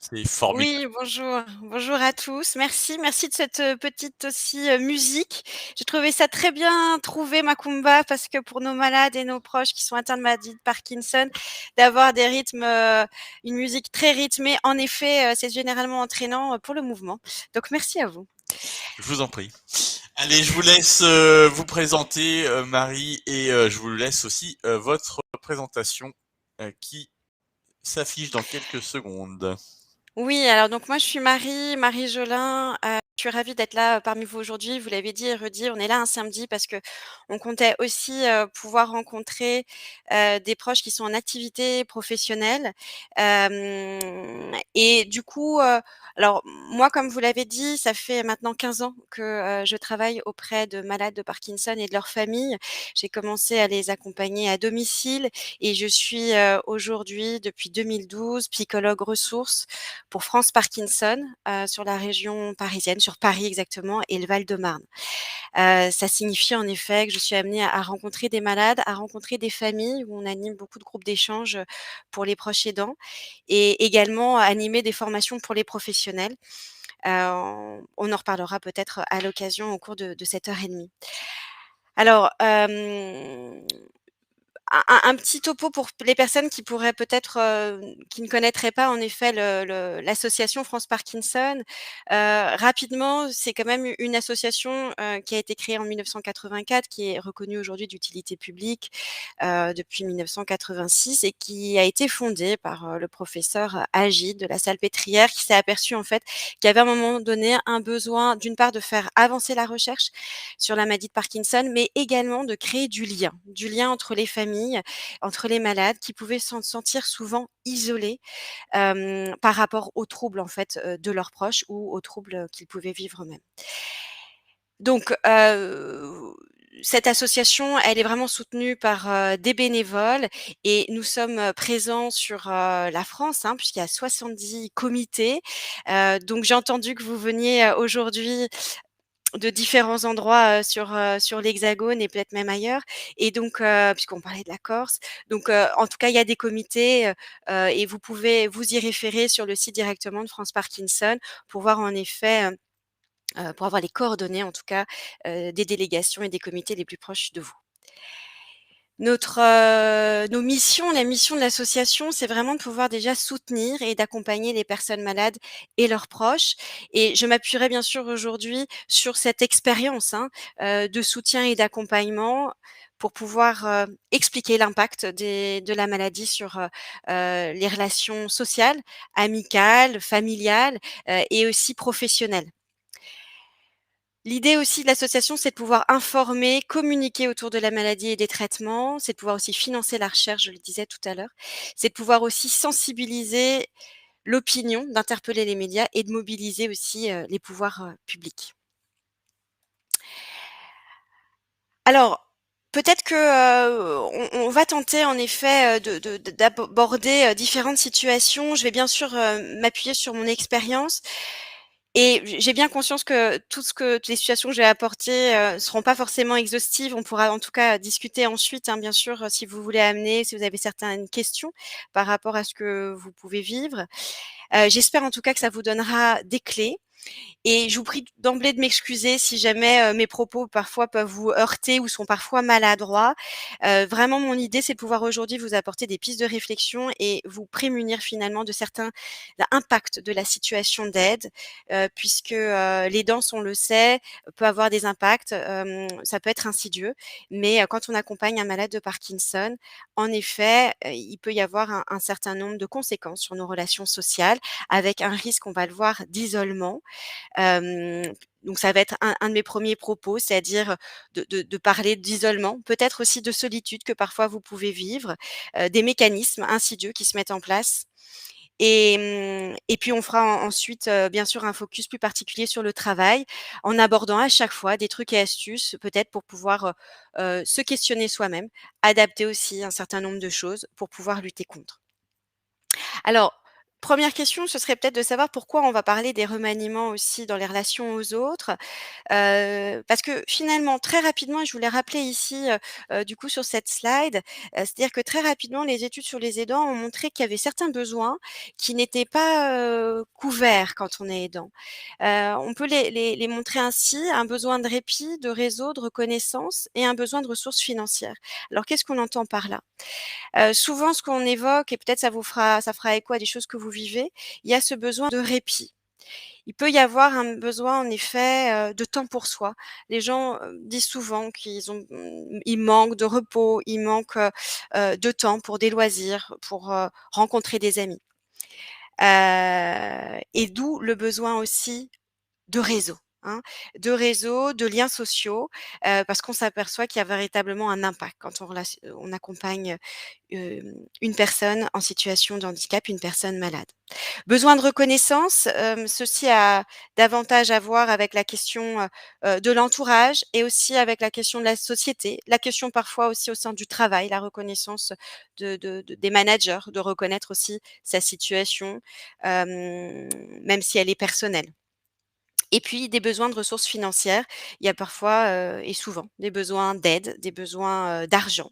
C'est formidable. Oui, bonjour. Bonjour à tous. Merci de cette, petite aussi, musique. J'ai trouvé ça très bien trouvé Macumba parce que pour nos malades et nos proches qui sont atteints de maladie de Parkinson, d'avoir des rythmes, une musique très rythmée, en effet, c'est généralement entraînant, pour le mouvement. Donc merci à vous. Je vous en prie. Allez, je vous laisse vous présenter, Marie, et je vous laisse aussi votre présentation qui s'affiche dans quelques secondes. Oui, alors donc moi je suis Marie Jolin, je suis ravie d'être là, parmi vous aujourd'hui. Vous l'avez dit et redit, on est là un samedi parce qu'on comptait aussi, pouvoir rencontrer, des proches qui sont en activité professionnelle. Et du coup, alors moi comme vous l'avez dit, ça fait maintenant 15 ans que, je travaille auprès de malades de Parkinson et de leurs familles. J'ai commencé à les accompagner à domicile et je suis, aujourd'hui depuis 2012 psychologue ressource pour France Parkinson, sur la région parisienne, sur Paris exactement et le Val-de-Marne. Ça signifie en effet que je suis amenée à rencontrer des malades, à rencontrer des familles où on anime beaucoup de groupes d'échange, pour les proches aidants et également animer des formations pour les professionnels. On en reparlera peut-être à l'occasion au cours de cette heure et demie. Alors, un petit topo pour les personnes qui pourraient peut-être, qui ne connaîtraient pas en effet l'association France Parkinson. Rapidement, c'est quand même une association, qui a été créée en 1984, qui est reconnue aujourd'hui d'utilité publique, depuis 1986 et qui a été fondée par, le professeur Agide de la Salpêtrière qui s'est aperçu en fait qu'il y avait à un moment donné un besoin d'une part de faire avancer la recherche sur la maladie de Parkinson, mais également de créer du lien entre les familles, entre les malades qui pouvaient se sentir souvent isolés, par rapport aux troubles en fait, de leurs proches ou aux troubles, qu'ils pouvaient vivre eux-mêmes. Donc, cette association, elle est vraiment soutenue par, des bénévoles et nous sommes, présents sur, la France, hein, puisqu'il y a 70 comités. Donc j'ai entendu que vous veniez, aujourd'hui de différents endroits, sur l'Hexagone et peut-être même ailleurs et donc puisqu'on parlait de la Corse. Donc en tout cas, il y a des comités, et vous pouvez vous y référer sur le site directement de France Parkinson pour voir en effet, pour avoir les coordonnées en tout cas, des délégations et des comités les plus proches de vous. Nos missions, la mission de l'association, c'est vraiment de pouvoir déjà soutenir et d'accompagner les personnes malades et leurs proches et je m'appuierai bien sûr aujourd'hui sur cette expérience, hein, de soutien et d'accompagnement pour pouvoir, expliquer l'impact de la maladie sur, les relations sociales, amicales, familiales, et aussi professionnelles. L'idée aussi de l'association, c'est de pouvoir informer, communiquer autour de la maladie et des traitements, c'est de pouvoir aussi financer la recherche, je le disais tout à l'heure. C'est de pouvoir aussi sensibiliser l'opinion, d'interpeller les médias et de mobiliser aussi, les pouvoirs, publics. Alors, peut-être que, on va tenter en effet, d'aborder, différentes situations. Je vais bien sûr, m'appuyer sur mon expérience. Et j'ai bien conscience que toutes les situations que je vais apporter, seront pas forcément exhaustives. On pourra en tout cas discuter ensuite, hein, bien sûr, si vous voulez amener si vous avez certaines questions par rapport à ce que vous pouvez vivre. J'espère en tout cas que ça vous donnera des clés et je vous prie d'emblée de m'excuser si jamais, mes propos parfois peuvent vous heurter ou sont parfois maladroits. Vraiment mon idée, c'est de pouvoir aujourd'hui vous apporter des pistes de réflexion et vous prémunir finalement de certains impacts de la situation d'aide, puisque, l'aidance, on le sait, peut avoir des impacts, ça peut être insidieux, mais, quand on accompagne un malade de Parkinson, en effet, il peut y avoir un certain nombre de conséquences sur nos relations sociales avec un risque, on va le voir, d'isolement. Donc ça va être un de mes premiers propos, c'est-à-dire de parler d'isolement, peut-être aussi de solitude que parfois vous pouvez vivre, des mécanismes insidieux qui se mettent en place et puis on fera ensuite, bien sûr un focus plus particulier sur le travail, en abordant à chaque fois des trucs et astuces, peut-être pour pouvoir, se questionner soi-même, adapter aussi un certain nombre de choses pour pouvoir lutter contre. Alors 1re question, ce serait peut-être de savoir pourquoi on va parler des remaniements aussi dans les relations aux autres. Parce que finalement, très rapidement et je vous l'ai rappelé ici, du coup sur cette slide, c'est-à-dire que très rapidement, les études sur les aidants ont montré qu'il y avait certains besoins qui n'étaient pas, couverts quand on est aidant. On peut les montrer ainsi: un besoin de répit, de réseau, de reconnaissance et un besoin de ressources financières. Alors qu'est-ce qu'on entend par là? Souvent ce qu'on évoque et peut-être ça fera écho à des choses que vous vivez, il y a ce besoin de répit. Il peut y avoir un besoin en effet, de temps pour soi. Les gens, disent souvent ils manquent de repos, ils manquent, de temps pour des loisirs, pour, rencontrer des amis. Et d'où le besoin aussi de réseau, hein, de réseau, de liens sociaux, parce qu'on s'aperçoit qu'il y a véritablement un impact quand on accompagne, une personne en situation de handicap, une personne malade. Besoin de reconnaissance, ceci a davantage à voir avec la question, de l'entourage et aussi avec la question de la société, la question parfois aussi au sein du travail, la reconnaissance des managers, de reconnaître aussi sa situation, même si elle est personnelle. Et puis des besoins de ressources financières. Il y a parfois, et souvent des besoins d'aide, des besoins, d'argent,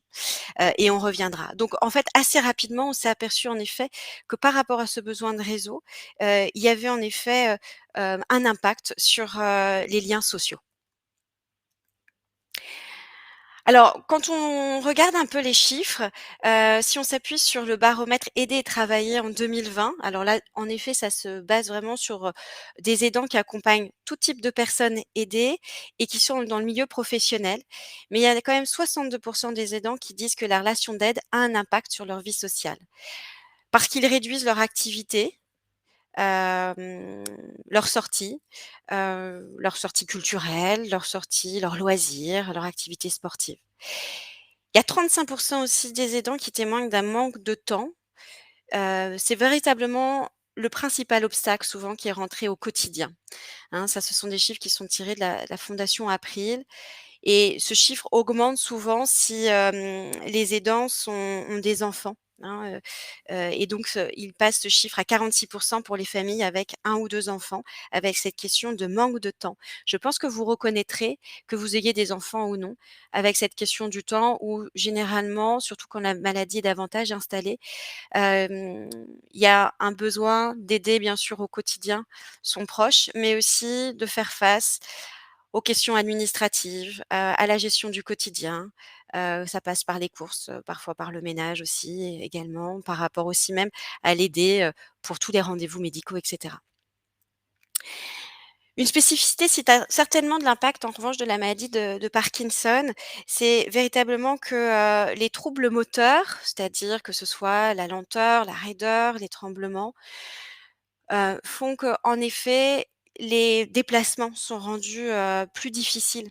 et on reviendra. Donc en fait, assez rapidement, on s'est aperçu en effet que par rapport à ce besoin de réseau, il y avait en effet, un impact sur, les liens sociaux. Alors, quand on regarde un peu les chiffres, si on s'appuie sur le baromètre Aider et travailler en 2020, alors là, en effet, ça se base vraiment sur, des aidants qui accompagnent tout type de personnes aidées et qui sont dans le milieu professionnel. Mais il y a quand même 62 des aidants qui disent que la relation d'aide a un impact sur leur vie sociale. Parce qu'ils réduisent leur activité, hem, leurs sorties culturelles, leurs loisirs, leurs activités sportives. Il y a 35 aussi des aidants qui témoignent d'un manque de temps. C'est véritablement le principal obstacle souvent qui est rentré au quotidien, hein. Ça, ce sont des chiffres qui sont tirés de la fondation April et ce chiffre augmente souvent si, les aidants ont des enfants, hein, et donc il passe ce chiffre à 46 pour les familles avec un ou 2 enfants, avec cette question de manque de temps. Je pense que vous reconnaîtrez, que vous ayez des enfants ou non, avec cette question du temps où généralement, surtout quand la maladie est davantage installée, hem, il y a un besoin d'aider bien sûr au quotidien son proche, mais aussi de faire face aux questions administratives, à la gestion du quotidien. Ça passe par les courses, parfois par le ménage aussi également, par rapport aussi même à l'aider, pour tous les rendez-vous médicaux et cetera. Une spécificité, c'est certainement de l'impact en revanche de la maladie de Parkinson, c'est véritablement que, les troubles moteurs, c'est-à-dire que ce soit la lenteur, la raideur, les tremblements, font qu'en effet, les déplacements sont rendus, plus difficiles.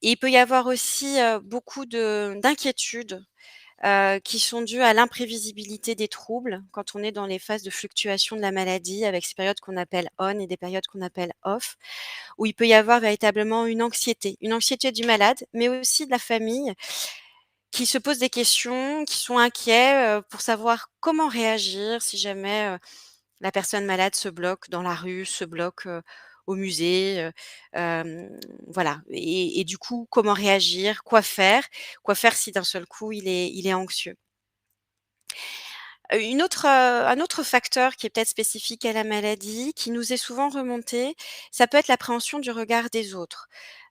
Et il peut y avoir aussi, beaucoup d'inquiétudes, qui sont dues à l'imprévisibilité des troubles quand on est dans les phases de fluctuation de la maladie avec ces périodes qu'on appelle on et des périodes qu'on appelle off, où il peut y avoir véritablement une anxiété du malade, mais aussi de la famille qui se pose des questions, qui sont inquiets, pour savoir comment réagir si jamais, la personne malade se bloque dans la rue, se bloque, au musée, voilà et du coup, comment réagir? Quoi faire? Quoi faire si d'un seul coup il est anxieux? Un autre facteur qui est peut-être spécifique à la maladie, qui nous est souvent remonté, ça peut être l'appréhension du regard des autres.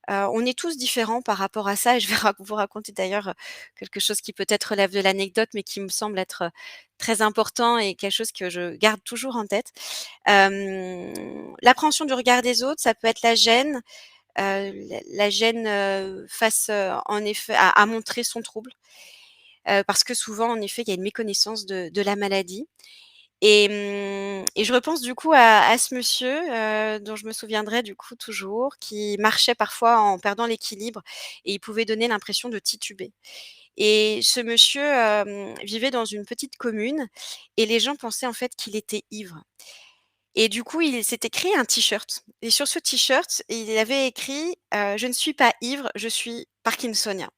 On est tous différents par rapport à ça et je vais vous raconter d'ailleurs, quelque chose qui peut-être relève de l'anecdote, mais qui me semble être, très important et quelque chose que je garde toujours en tête. L'appréhension du regard des autres, ça peut être la gêne, face, en effet à montrer son trouble, parce que souvent en effet, il y a une méconnaissance de la maladie et je repense du coup à ce monsieur, dont je me souviendrai du coup toujours, qui marchait parfois en perdant l'équilibre et il pouvait donner l'impression de tituber et ce monsieur, vivait dans une petite commune et les gens pensaient en fait qu'il était ivre et du coup, il s'était créé un t-shirt et sur ce t-shirt, il avait écrit, «Je ne suis pas ivre, je suis parkinsonien».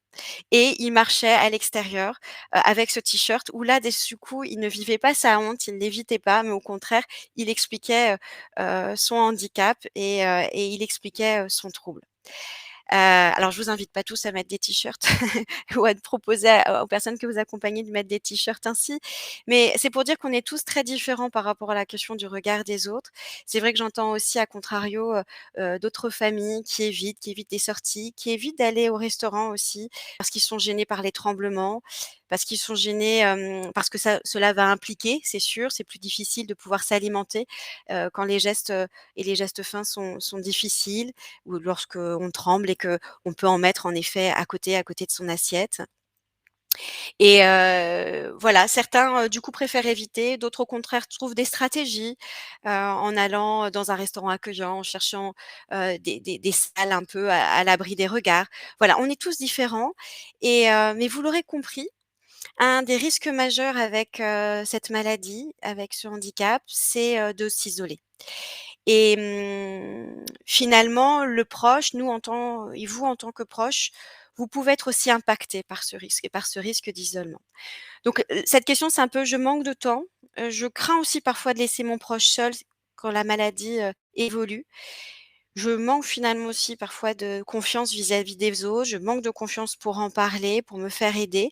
et il marchait à l'extérieur, avec ce t-shirt où là, du coup, il ne vivait pas sa honte, il l'évitait pas, mais au contraire, il expliquait, son handicap et il expliquait, son trouble. Alors je vous invite pas tous à mettre des t-shirts ou à proposer aux personnes que vous accompagnez de mettre des t-shirts ainsi, mais c'est pour dire qu'on est tous très différents par rapport à la question du regard des autres. C'est vrai que j'entends aussi à contrario, d'autres familles qui évitent des sorties, qui évitent d'aller au restaurant aussi parce qu'ils sont gênés par les tremblements, parce qu'ils sont gênés, parce que cela va impliquer, c'est sûr, c'est plus difficile de pouvoir s'alimenter, quand les gestes fins sont difficiles ou lorsqu'on tremble et qu'on peut en mettre en effet à côté de son assiette et voilà, certains, du coup préfèrent éviter, d'autres au contraire trouvent des stratégies, en allant dans un restaurant accueillant, en cherchant, des salles un peu à l'abri des regards. Voilà, on est tous différents mais vous l'aurez compris, un des risques majeurs avec, cette maladie, avec ce handicap, c'est, de s'isoler. Et finalement, le proche, nous en tant et vous en tant que proche, vous pouvez être aussi impactés par ce risque et par ce risque d'isolement. Donc, cette question, c'est un peu je manque de temps, je crains aussi parfois de laisser mon proche seul quand la maladie, évolue. Je manque finalement aussi parfois de confiance vis-à-vis des autres, je manque de confiance pour en parler, pour me faire aider.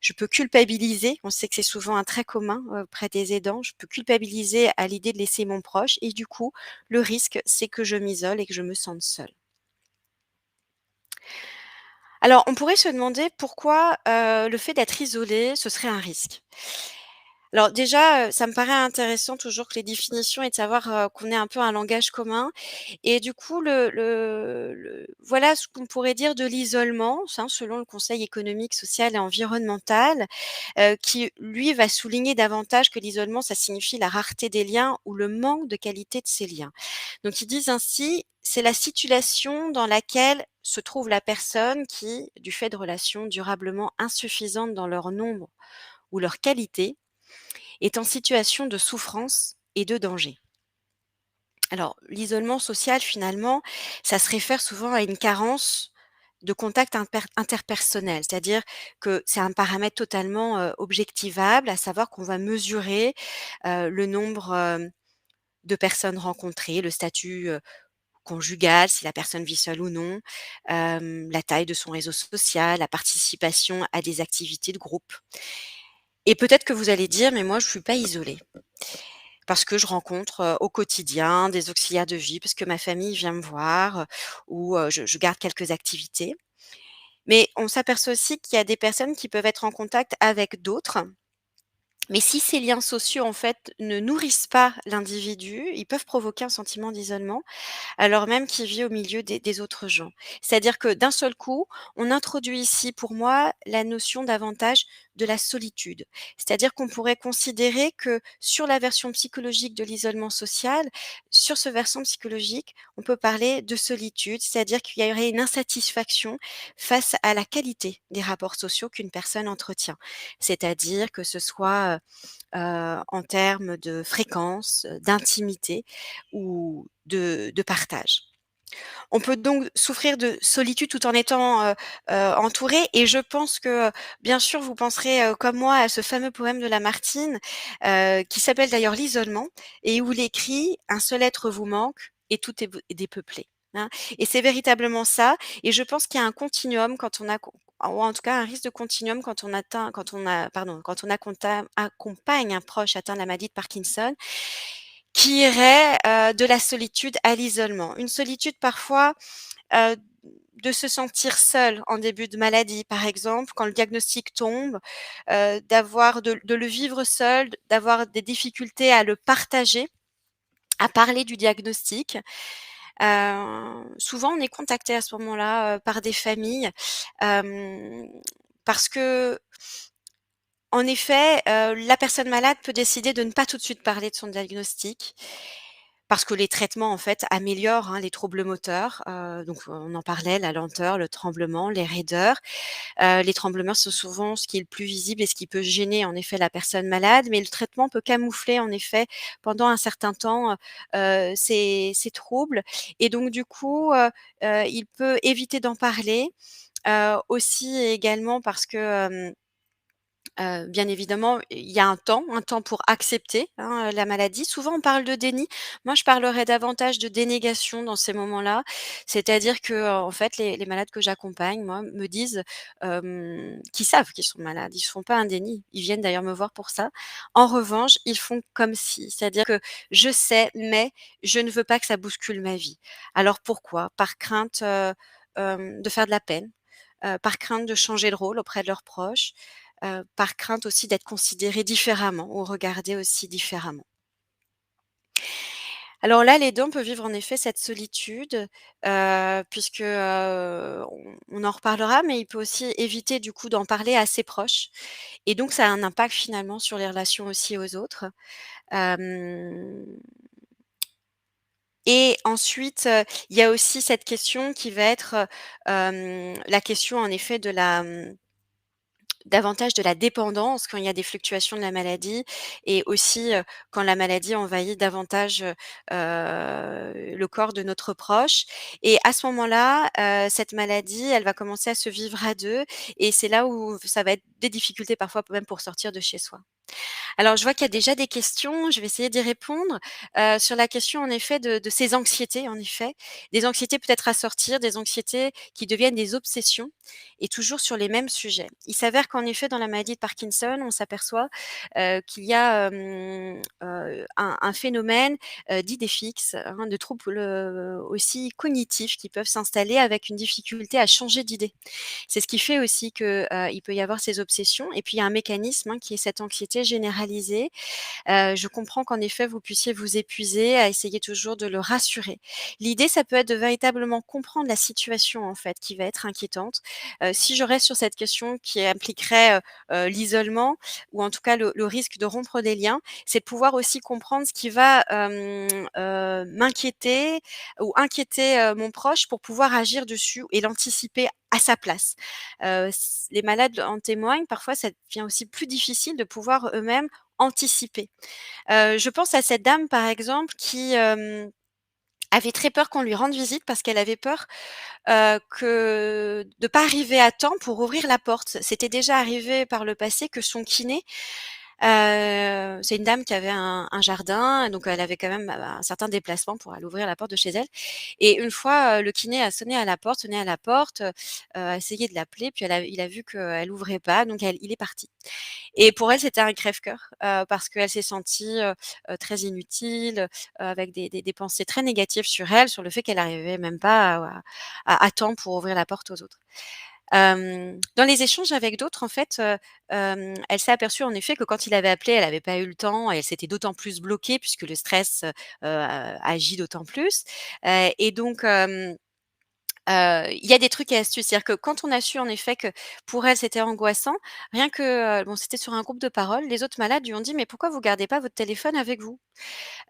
Je peux culpabiliser, on sait que c'est souvent un trait commun, auprès des aidants. Je peux culpabiliser à l'idée de laisser mon proche et du coup, le risque, c'est que je m'isole et que je me sente seule. Alors, on pourrait se demander pourquoi, le fait d'être isolé, ce serait un risque? Alors déjà, ça me paraît intéressant toujours que les définitions et de savoir, qu'on ait un peu un langage commun et du coup voilà ce qu'on pourrait dire de l'isolement, selon le Conseil économique, social et environnemental, qui lui va souligner davantage que l'isolement, ça signifie la rareté des liens ou le manque de qualité de ces liens. Donc ils disent ainsi: «C'est la situation dans laquelle se trouve la personne qui, du fait de relations durablement insuffisantes dans leur nombre ou leur qualité, est en situation de souffrance et de danger». Alors, l'isolement social, finalement, ça se réfère souvent à une carence de contact interpersonnel, c'est-à-dire que c'est un paramètre totalement objectivable, à savoir qu'on va mesurer le nombre de personnes rencontrées, le statut conjugal, si la personne vit seule ou non, la taille de son réseau social, la participation à des activités de groupe. Et peut-être que vous allez dire, mais moi, je suis pas isolée. Parce que je rencontre, au quotidien des auxiliaires de vie, parce que ma famille vient me voir, ou je garde quelques activités. Mais on s'aperçoit aussi qu'il y a des personnes qui peuvent être en contact avec d'autres, mais si ces liens sociaux, en fait, ne nourrissent pas l'individu, ils peuvent provoquer un sentiment d'isolement alors même qu'il vit au milieu des autres gens. C'est-à-dire que d'un seul coup, on introduit ici pour moi la notion davantage de la solitude. C'est-à-dire qu'on pourrait considérer que sur la version psychologique de l'isolement social, sur ce versant psychologique, on peut parler de solitude, c'est-à-dire qu'il y aurait une insatisfaction face à la qualité des rapports sociaux qu'une personne entretient. C'est-à-dire que ce soit, en termes de fréquence, d'intimité ou de partage. On peut donc souffrir de solitude tout en étant, entouré et je pense que, bien sûr, vous penserez, comme moi à ce fameux poème de Lamartine, qui s'appelle d'ailleurs «L'isolement» et où il écrit: «Un seul être vous manque et tout est dépeuplé», hein et c'est véritablement ça et je pense qu'il y a un continuum quand on a ou en tout cas un risque de continuum quand on accompagne un proche atteint de la maladie de Parkinson qui irait, de la solitude à l'isolement. Une solitude parfois, heu, de se sentir seul en début de maladie, par exemple, quand le diagnostic tombe, de le vivre seul, d'avoir des difficultés à le partager, à parler du diagnostic. Souvent on est contacté à ce moment-là, par des familles, hem, parce que en effet, la personne malade peut décider de ne pas tout de suite parler de son diagnostic, parce que les traitements, en fait, améliorent, les troubles moteurs, donc on en parlait, la lenteur, le tremblement, les raideurs. Les tremblements sont souvent ce qui est le plus visible et ce qui peut gêner, en effet, la personne malade, mais le traitement peut camoufler, en effet, pendant un certain temps, ces troubles et donc du coup, il peut éviter d'en parler Aussi également parce que, bien évidemment, il y a un temps pour accepter, hein, la maladie. Souvent, on parle de déni. Moi, je parlerais davantage de dénégation dans ces moments-là. C'est-à-dire que, en fait, les malades que j'accompagne, moi, me disent, qu'ils savent qu'ils sont malades. Ils ne font pas un déni. Ils viennent d'ailleurs me voir pour ça. En revanche, ils font comme si. C'est-à-dire que je sais, mais je ne veux pas que ça bouscule ma vie. Alors pourquoi? Par crainte, de faire de la peine, par crainte de changer de rôle auprès de leurs proches, par crainte aussi d'être considérés différemment ou regardés aussi différemment. Alors là, l'aidant peut vivre en effet cette solitude, puisque, on en reparlera, mais il peut aussi éviter du coup d'en parler à ses proches et donc ça a un impact finalement sur les relations aussi aux autres. Hem Et ensuite, il y a aussi cette question qui va être, la question en effet de la, davantage de la dépendance quand il y a des fluctuations de la maladie et aussi, quand la maladie envahit davantage, le corps de notre proche et à ce moment-là, cette maladie, elle va commencer à se vivre à 2 et c'est là où ça va être des difficultés parfois même pour sortir de chez soi. Alors, je vois qu'il y a déjà des questions, je vais essayer d'y répondre, sur la question en effet de ces anxiétés en effet, des anxiétés peut-être à sortir, des anxiétés qui deviennent des obsessions et toujours sur les mêmes sujets. Il s'avère qu'en effet dans la maladie de Parkinson, on s'aperçoit, qu'il y a, un phénomène, d'idées fixes, hein, de troubles, aussi cognitifs qui peuvent s'installer avec une difficulté à changer d'idée. C'est ce qui fait aussi que, il peut y avoir ces obsessions et puis il y a un mécanisme, hein, qui est cette anxiété généralisée. Je comprends qu'en effet vous puissiez vous épuiser à essayer toujours de le rassurer. L'idée, ça peut être de véritablement comprendre la situation, en fait, qui va être inquiétante. Si je reste sur cette question qui impliquerait, l'isolement ou en tout cas le risque de rompre des liens, c'est de pouvoir aussi comprendre ce qui va, m'inquiéter ou inquiéter, mon proche pour pouvoir agir dessus et l'anticiper à sa place. S Les malades en témoignent, parfois ça devient aussi plus difficile de pouvoir eux-mêmes anticiper. Je pense à cette dame par exemple qui, avait très peur qu'on lui rende visite parce qu'elle avait peur, que de pas arriver à temps pour ouvrir la porte. C'était déjà arrivé par le passé que son kiné, c'est une dame qui avait un jardin, donc elle avait quand même, un certain déplacement pour aller ouvrir la porte de chez elle et une fois, le kiné a sonné à la porte, a essayé de l'appeler puis il a vu qu'elle ouvrait pas donc il est parti. Et pour elle, c'était un crève-cœur, parce qu'elle s'est sentie, très inutile, avec des pensées très négatives sur elle, sur le fait qu'elle arrivait même pas à temps pour ouvrir la porte aux autres. Dans les échanges avec d'autres, en fait, elle s'est aperçue en effet que quand il avait appelé, elle avait pas eu le temps et elle s'était d'autant plus bloquée puisque le stress, agit d'autant plus, et donc il y a des trucs et astuces. C'est-à-dire que quand on a su en effet que pour elle c'était angoissant, rien que, bon c'était sur un groupe de parole, les autres malades lui ont dit: «Mais pourquoi vous gardez pas votre téléphone avec vous?»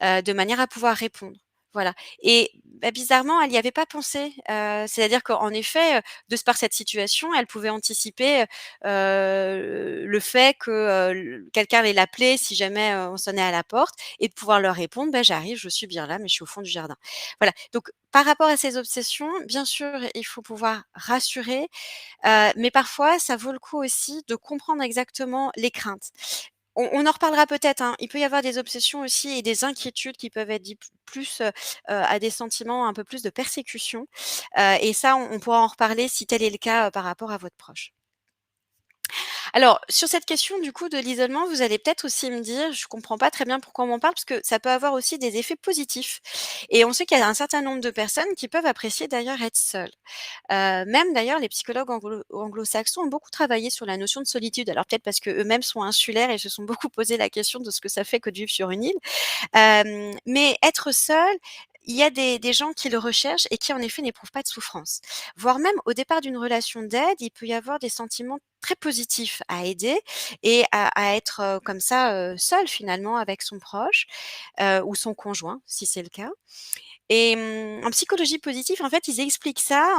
De manière à pouvoir répondre. Voilà et bah, bizarrement, elle y avait pas pensé, c'est-à-dire qu'en effet, de par cette situation, elle pouvait anticiper, le fait que, quelqu'un allait l'appeler si jamais, on sonnait à la porte et de pouvoir leur répondre: «Bah, j'arrive, je suis bien là, mais je suis au fond du jardin». Voilà, donc par rapport à ces obsessions, bien sûr, il faut pouvoir rassurer, mais parfois ça vaut le coup aussi de comprendre exactement les craintes. On en reparlera peut-être, hein. Il peut y avoir des obsessions aussi et des inquiétudes qui peuvent être dites plus, à des sentiments un peu plus de persécution, et ça, on pourra en reparler si tel est le cas, par rapport à votre proche. Alors, sur cette question du coup de l'isolement, vous allez peut-être aussi me dire: «Je comprends pas très bien pourquoi on m'en parle», parce que ça peut avoir aussi des effets positifs et on sait qu'il y a un certain nombre de personnes qui peuvent apprécier d'ailleurs être seules. Même d'ailleurs les psychologues anglo-saxons ont beaucoup travaillé sur la notion de solitude. Alors peut-être parce qu'eux-mêmes sont insulaires et se sont beaucoup posé la question de ce que ça fait que de vivre sur une île. Mais être seul, il y a des gens qui le recherchent et qui en effet n'éprouvent pas de souffrance. Voire même au départ d'une relation d'aide, il peut y avoir des sentiments très positifs à aider et à être, comme ça, seul finalement avec son proche, ou son conjoint si c'est le cas. Et en psychologie positive, en fait, ils expliquent ça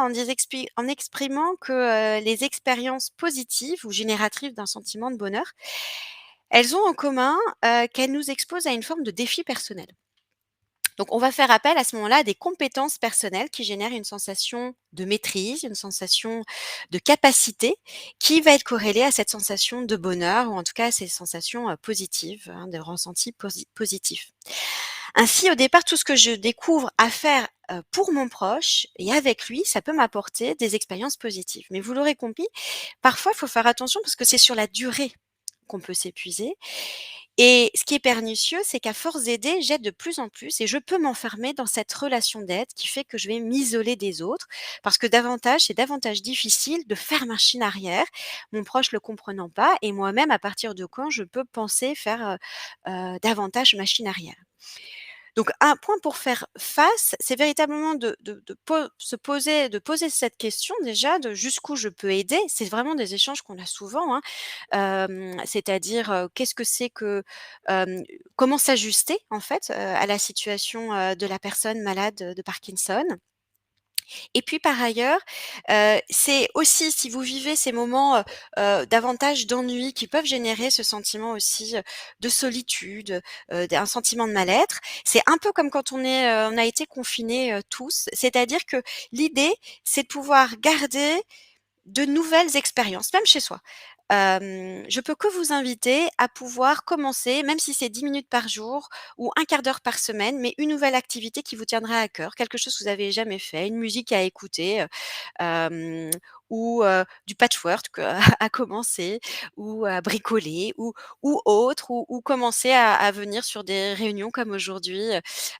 en exprimant que, les expériences positives ou génératrices d'un sentiment de bonheur, elles ont en commun, qu'elles nous exposent à une forme de défi personnel. Donc on va faire appel à ce moment-là à des compétences personnelles qui génèrent une sensation de maîtrise, une sensation de capacité qui va être corrélée à cette sensation de bonheur ou en tout cas à ces sensations, positives, hein, de ressentis positifs. Ainsi, au départ, tout ce que je découvre à faire, pour mon proche et avec lui, ça peut m'apporter des expériences positives. Mais vous l'aurez compris, parfois, il faut faire attention parce que c'est sur la durée qu'on peut s'épuiser et ce qui est pernicieux, c'est qu'à force d'aider, j'aide de plus en plus et je peux m'enfermer dans cette relation d'aide qui fait que je vais m'isoler des autres parce que c'est davantage difficile de faire machine arrière, mon proche le comprenant pas et moi-même à partir de quand je peux penser faire, davantage machine arrière. Donc un point pour faire face, c'est véritablement de poser cette question déjà de jusqu'où je peux aider. C'est vraiment des échanges qu'on a souvent, hein. C'est-à-dire, qu'est-ce que c'est que, comment s'ajuster en fait, à la situation, de la personne malade, de Parkinson. Et puis par ailleurs, c'est aussi si vous vivez ces moments, davantage d'ennui qui peuvent générer ce sentiment aussi, de solitude, d'un sentiment de mal-être. C'est un peu comme quand on a été confinés, tous. C'est-à-dire que l'idée, c'est de pouvoir garder de nouvelles expériences, même chez soi. Je peux que vous inviter à pouvoir commencer, même si c'est 10 minutes par jour ou un quart d'heure par semaine, mais une nouvelle activité qui vous tiendra à cœur, quelque chose que vous avez jamais fait, une musique à écouter, hem, ou du patchwork, à commencer ou à bricoler ou autre ou commencer à venir sur des réunions comme aujourd'hui,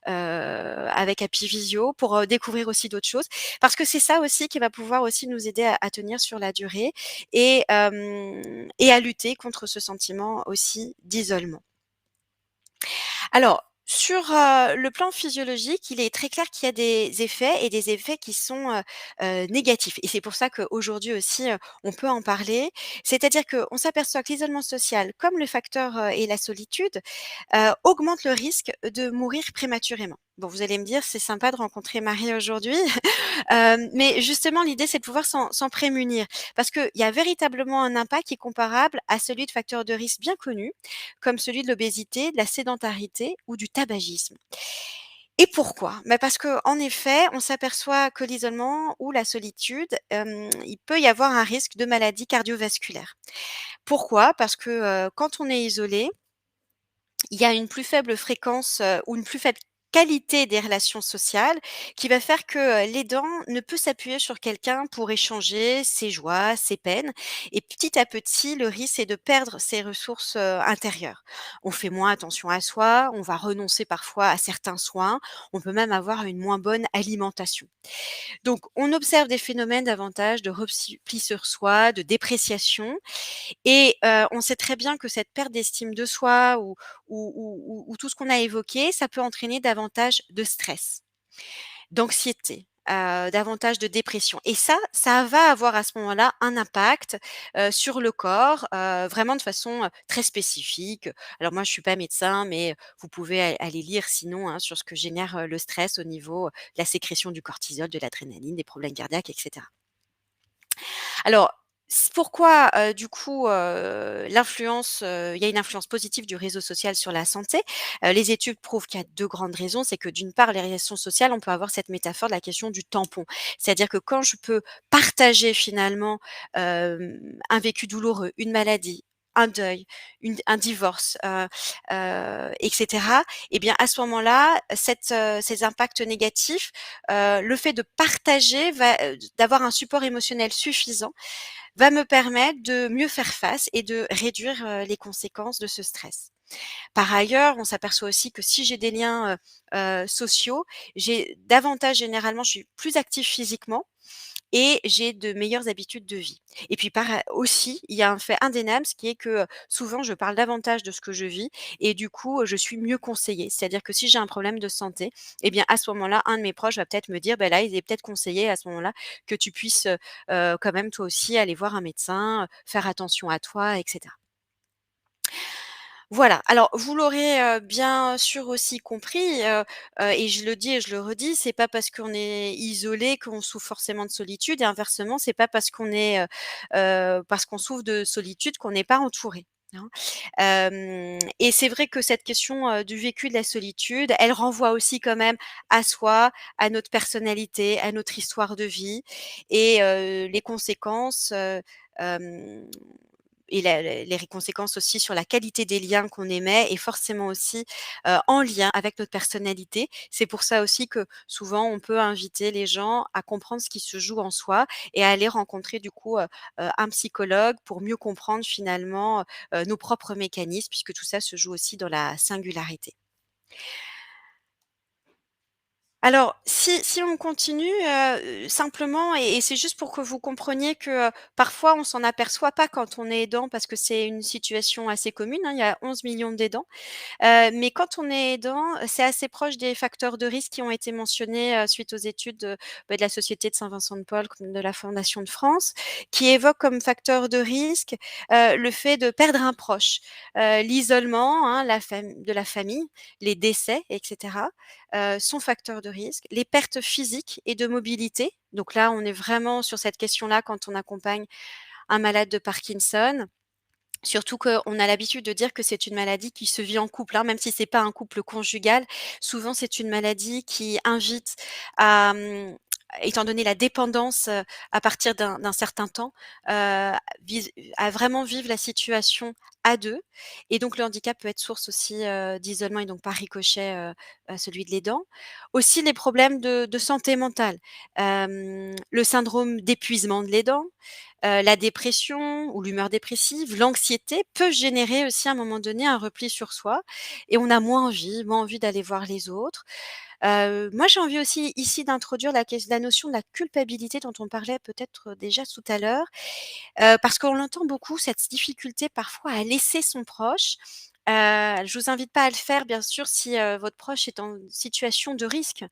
avec Happy Visio pour, découvrir aussi d'autres choses. Parce que c'est ça aussi qui va pouvoir aussi nous aider à tenir sur la durée et à lutter contre ce sentiment aussi d'isolement. Alors, sur, le plan physiologique, il est très clair qu'il y a des effets et des effets qui sont, négatifs et c'est pour ça qu'aujourd'hui aussi, on peut en parler. C'est-à-dire qu'on s'aperçoit que l'isolement social, comme le facteur, et la solitude, augmente le risque de mourir prématurément. Bon, vous allez me dire: «C'est sympa de rencontrer Marie aujourd'hui». Mais justement, l'idée, c'est de pouvoir s'en prémunir parce qu'il y a véritablement un impact qui est comparable à celui de facteurs de risque bien connus, comme celui de l'obésité, de la sédentarité ou du tabagisme. Et pourquoi? Bah, parce qu'en effet, on s'aperçoit que l'isolement ou la solitude, il peut y avoir un risque de maladie cardiovasculaire. Pourquoi? Parce que, quand on est isolé, il y a une plus faible fréquence, ou une plus faible qualité des relations sociales qui va faire que, l'aidant ne peut s'appuyer sur quelqu'un pour échanger ses joies, ses peines et petit à petit, le risque, c'est de perdre ses ressources, intérieures. On fait moins attention à soi, on va renoncer parfois à certains soins, on peut même avoir une moins bonne alimentation. Donc on observe des phénomènes davantage de repli sur soi, de dépréciation et on sait très bien que cette perte d'estime de soi ou tout ce qu'on a évoqué, ça peut entraîner davantage de stress, d'anxiété, davantage de dépression et ça va avoir à ce moment-là un impact, sur le corps, vraiment de façon, très spécifique. Alors moi je suis pas médecin, mais vous pouvez aller lire sinon, hein, sur ce que génère, le stress au niveau, de la sécrétion du cortisol, de l'adrénaline, des problèmes cardiaques et cetera. Alors, pourquoi, du coup, il y a une influence positive du réseau social sur la santé? Les études prouvent qu'il y a 2 grandes raisons. C'est que d'une part, les relations sociales, on peut avoir cette métaphore de la question du tampon. C'est-à-dire que quand je peux partager finalement, un vécu douloureux, une maladie, un deuil, un divorce, et cetera, et bien à ce moment-là, ces impacts négatifs, le fait de partager d'avoir un support émotionnel suffisant va me permettre de mieux faire face et de réduire, les conséquences de ce stress. Par ailleurs, on s'aperçoit aussi que si j'ai des liens, sociaux, je suis plus active physiquement et j'ai de meilleures habitudes de vie. Et puis aussi, il y a un fait indéniable, ce qui est que, souvent je parle davantage de ce que je vis et du coup, je suis mieux conseillée. C'est-à-dire que si j'ai un problème de santé et bien, à ce moment-là, un de mes proches va peut-être me dire: «Bah, là, il est peut-être conseillé à ce moment-là que tu puisses, quand même toi aussi aller voir un médecin, faire attention à toi» et cetera. Voilà, alors vous l'aurez, bien sûr aussi compris, et je le dis et je le redis, c'est pas parce qu'on est isolé qu'on souffre forcément de solitude et inversement, c'est pas parce qu'on souffre de solitude qu'on n'est pas entouré. hein. Et c'est vrai que cette question, du vécu de la solitude, elle renvoie aussi quand même à soi, à notre personnalité, à notre histoire de vie et les conséquences, hem et les conséquences aussi sur la qualité des liens qu'on émet est forcément aussi, en lien avec notre personnalité. C'est pour ça aussi que souvent on peut inviter les gens à comprendre ce qui se joue en soi et à aller rencontrer du coup, un psychologue pour mieux comprendre finalement, nos propres mécanismes puisque tout ça se joue aussi dans la singularité. Alors, si on continue, simplement et c'est juste pour que vous compreniez que, parfois on s'en aperçoit pas quand on est aidant parce que c'est une situation assez commune, hein. Il y a 11 millions d'aidants. Mais quand on est aidant, c'est assez proche des facteurs de risque qui ont été mentionnés, suite aux études, de la Société de Saint-Vincent-de-Paul comme de la Fondation de France, qui évoquent comme facteur de risque, le fait de perdre un proche, l'isolement, hein, de la famille, les décès et cetera, sont facteurs de risque. Les pertes physiques et de mobilité, donc là, on est vraiment sur cette question-là quand on accompagne un malade de Parkinson. Surtout qu'on a l'habitude de dire que c'est une maladie qui se vit en couple, hein, même si c'est pas un couple conjugal. Souvent, c'est une maladie qui invite à, étant donné la dépendance, à partir d'un certain temps, vis à vraiment vivre la situation à 2 et donc le handicap peut être source aussi, d'isolement et donc par ricochet, celui de l'aidant. Aussi les problèmes de santé mentale, le syndrome d'épuisement de l'aidant, la dépression ou l'humeur dépressive, l'anxiété peut générer aussi à un moment donné un repli sur soi et on a moins envie d'aller voir les autres. Moi, j'ai envie aussi ici d'introduire la notion de la culpabilité dont on parlait peut-être déjà tout à l'heure, parce qu'on l'entend beaucoup cette difficulté parfois à laisser son proche. Je vous invite pas à le faire bien sûr si, votre proche est en situation de risque.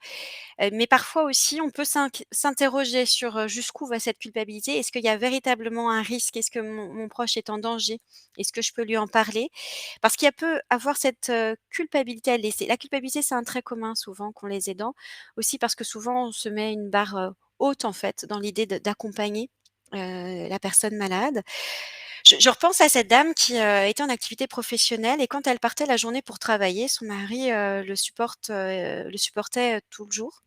Mais parfois aussi, on peut s'interroger sur, jusqu'où va cette culpabilité. Est-ce qu'il y a véritablement un risque? Est-ce que mon proche est en danger? Est-ce que je peux lui en parler? Parce qu'il y a peut avoir cette, culpabilité à laisser. La culpabilité, c'est un trait commun souvent qu'ont les aidants, aussi parce que souvent on se met une barre, haute en fait dans l'idée d'accompagner, la personne malade. Je repense à cette dame qui, était en activité professionnelle et quand elle partait la journée pour travailler, son mari, le supportait, tout le jour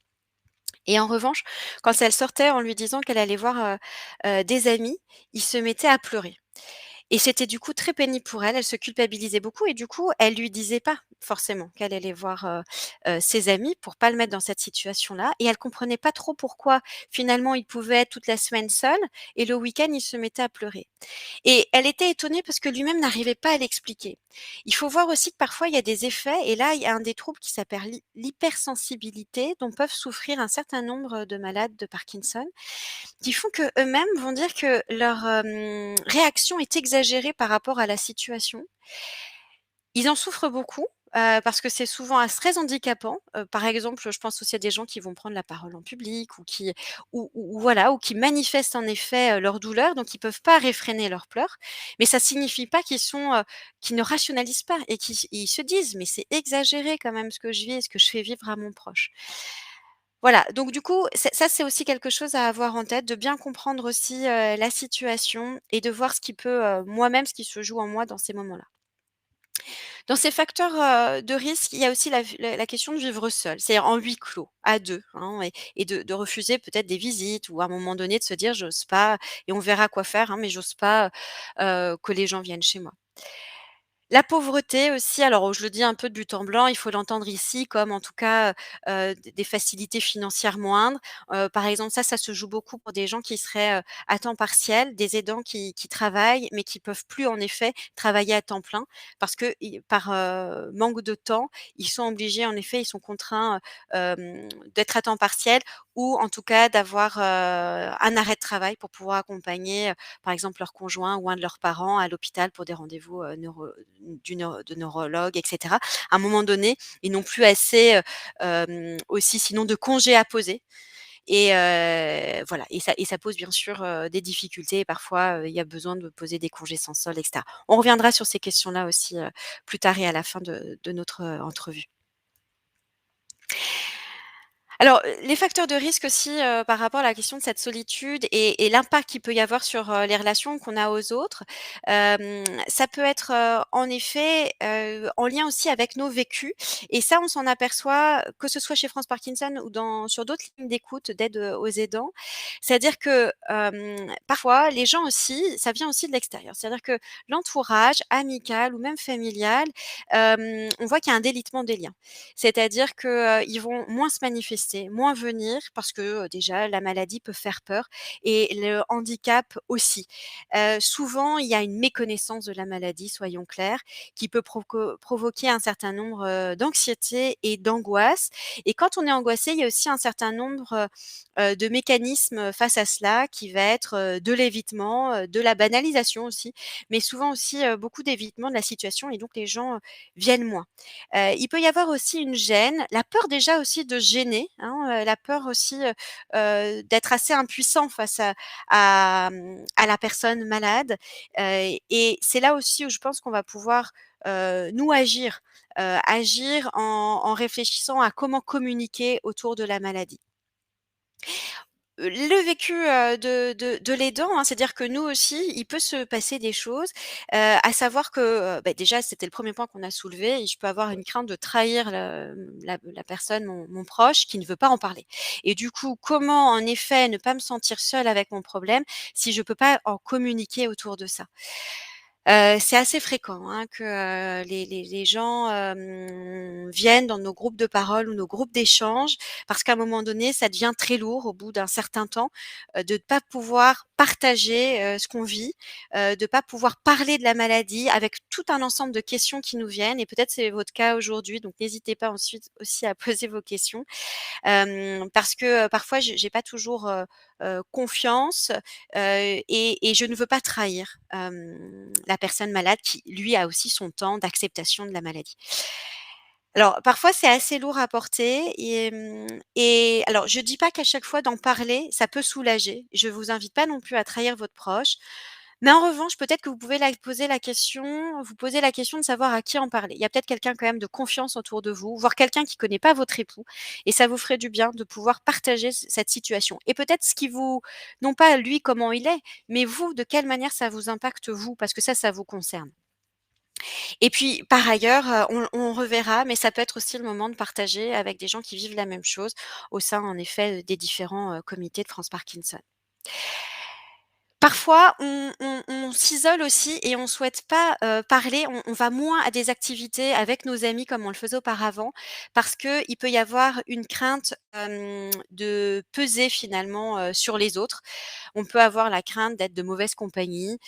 et en revanche, quand elle sortait en lui disant qu'elle allait voir, des amis, il se mettait à pleurer et c'était du coup très pénible pour elle. Elle se culpabilisait beaucoup et du coup, elle lui disait pas forcément qu'elle allait voir, ses amis pour pas le mettre dans cette situation-là et elle comprenait pas trop pourquoi finalement il pouvait être toute la semaine seul et le week-end il se mettait à pleurer. Et elle était étonnée parce que lui-même n'arrivait pas à l'expliquer. Il faut voir aussi que parfois il y a des effets et là, il y a un des troubles qui s'appelle l'hypersensibilité dont peuvent souffrir un certain nombre de malades de Parkinson, qui font qu'eux-mêmes vont dire que leur, réaction est exagérée par rapport à la situation. Ils en souffrent beaucoup, parce que c'est souvent très handicapant. Par exemple, je pense aussi à des gens qui vont prendre la parole en public ou qui ou voilà, ou qui manifestent en effet, leur douleur, donc ils peuvent pas réfréner leurs pleurs. Mais ça signifie pas qu'ils ne rationalisent pas et ils se disent: «Mais c'est exagéré quand même ce que je vis et ce que je fais vivre à mon proche». Voilà, donc du coup, c'est aussi quelque chose à avoir en tête, de bien comprendre aussi, la situation et de voir ce qui peut, moi-même, ce qui se joue en moi dans ces moments-là. Dans ces facteurs, de risque, il y a aussi la question de vivre seul, c'est-à-dire en huis clos, à 2, hein et de refuser peut-être des visites ou à un moment donné de se dire: «J'ose pas» et on verra quoi faire, hein, mais j'ose pas, que les gens viennent chez moi. La pauvreté aussi, alors je le dis un peu de but en blanc, il faut l'entendre ici comme en tout cas, des facilités financières moindres. Par exemple, ça se joue beaucoup pour des gens qui seraient, à temps partiel, des aidants qui travaillent, mais qui peuvent plus en effet travailler à temps plein parce que par, manque de temps, ils sont obligés en effet, ils sont contraints, d'être à temps partiel ou en tout cas d'avoir, un arrêt de travail pour pouvoir accompagner, par exemple leur conjoint ou un de leurs parents à l'hôpital pour des rendez-vous, de neurologue et cetera. À un moment donné, ils n'ont plus assez, aussi sinon de congés à poser et voilà et ça pose bien sûr, des difficultés et parfois, il y a besoin de poser des congés sans solde et cetera. On reviendra sur ces questions-là aussi, plus tard et à la fin de notre, entrevue. Alors, les facteurs de risque aussi, par rapport à la question de cette solitude et l'impact qu'il peut y avoir sur, les relations qu'on a aux autres, ça peut être, en effet, en lien aussi avec nos vécus et ça, on s'en aperçoit, que ce soit chez France Parkinson ou sur d'autres lignes d'écoute d'aide, aux aidants. C'est-à-dire que, parfois, les gens aussi, ça vient aussi de l'extérieur. C'est-à-dire que l'entourage amical ou même familial, on voit qu'il y a un délitement des liens. C'est-à-dire que, ils vont moins se manifester, moins venir parce que, déjà la maladie peut faire peur et le handicap aussi. Souvent, il y a une méconnaissance de la maladie, soyons clairs, qui peut provoquer un certain nombre, d'anxiété et d'angoisse et quand on est angoissé, il y a aussi un certain nombre, de mécanismes face à cela qui va être, de l'évitement, de la banalisation aussi, mais souvent aussi, beaucoup d'évitement de la situation et donc les gens, viennent moins. Il peut y avoir aussi une gêne, la peur déjà aussi de gêner, hein, la peur aussi, d'être assez impuissant face à la personne malade, et c'est là aussi où je pense qu'on va pouvoir, nous agir en réfléchissant à comment communiquer autour de la maladie. Le vécu, de l'aidant, hein, c'est-à-dire que nous aussi, il peut se passer des choses, à savoir que, déjà, c'était le premier point qu'on a soulevé et je peux avoir une crainte de trahir la personne, mon proche qui ne veut pas en parler et du coup, comment en effet ne pas me sentir seule avec mon problème si je peux pas en communiquer autour de ça? C'est assez fréquent, hein, que, les gens, viennent dans nos groupes de parole ou nos groupes d'échange parce qu'à un moment donné, ça devient très lourd au bout d'un certain temps, de ne pas pouvoir partager, ce qu'on vit, de pas pouvoir parler de la maladie avec tout un ensemble de questions qui nous viennent et peut-être c'est votre cas aujourd'hui, donc n'hésitez pas ensuite aussi à poser vos questions. Parce que, parfois j'ai pas toujours, confiance, et je ne veux pas trahir, la personne malade qui, lui, a aussi son temps d'acceptation de la maladie. Alors parfois c'est assez lourd à porter et alors je dis pas qu'à chaque fois d'en parler, ça peut soulager. Je vous invite pas non plus à trahir votre proche, mais en revanche, peut-être que vous poser la question de savoir à qui en parler. Il y a peut-être quelqu'un quand même de confiance autour de vous, voire quelqu'un qui connaît pas votre époux et ça vous ferait du bien de pouvoir partager cette situation et peut-être ce qui vous non pas lui comment il est, mais vous, de quelle manière ça vous impacte vous, parce que ça vous concerne. Et puis par ailleurs, on reverra, mais ça peut être aussi le moment de partager avec des gens qui vivent la même chose au sein en effet, des différents, comités de France Parkinson. Parfois, on s'isole aussi et on souhaite pas, parler. On va moins à des activités avec nos amis comme on le faisait auparavant, parce qu'il peut y avoir une crainte, de peser finalement, sur les autres. On peut avoir la crainte d'être de mauvaise compagnie,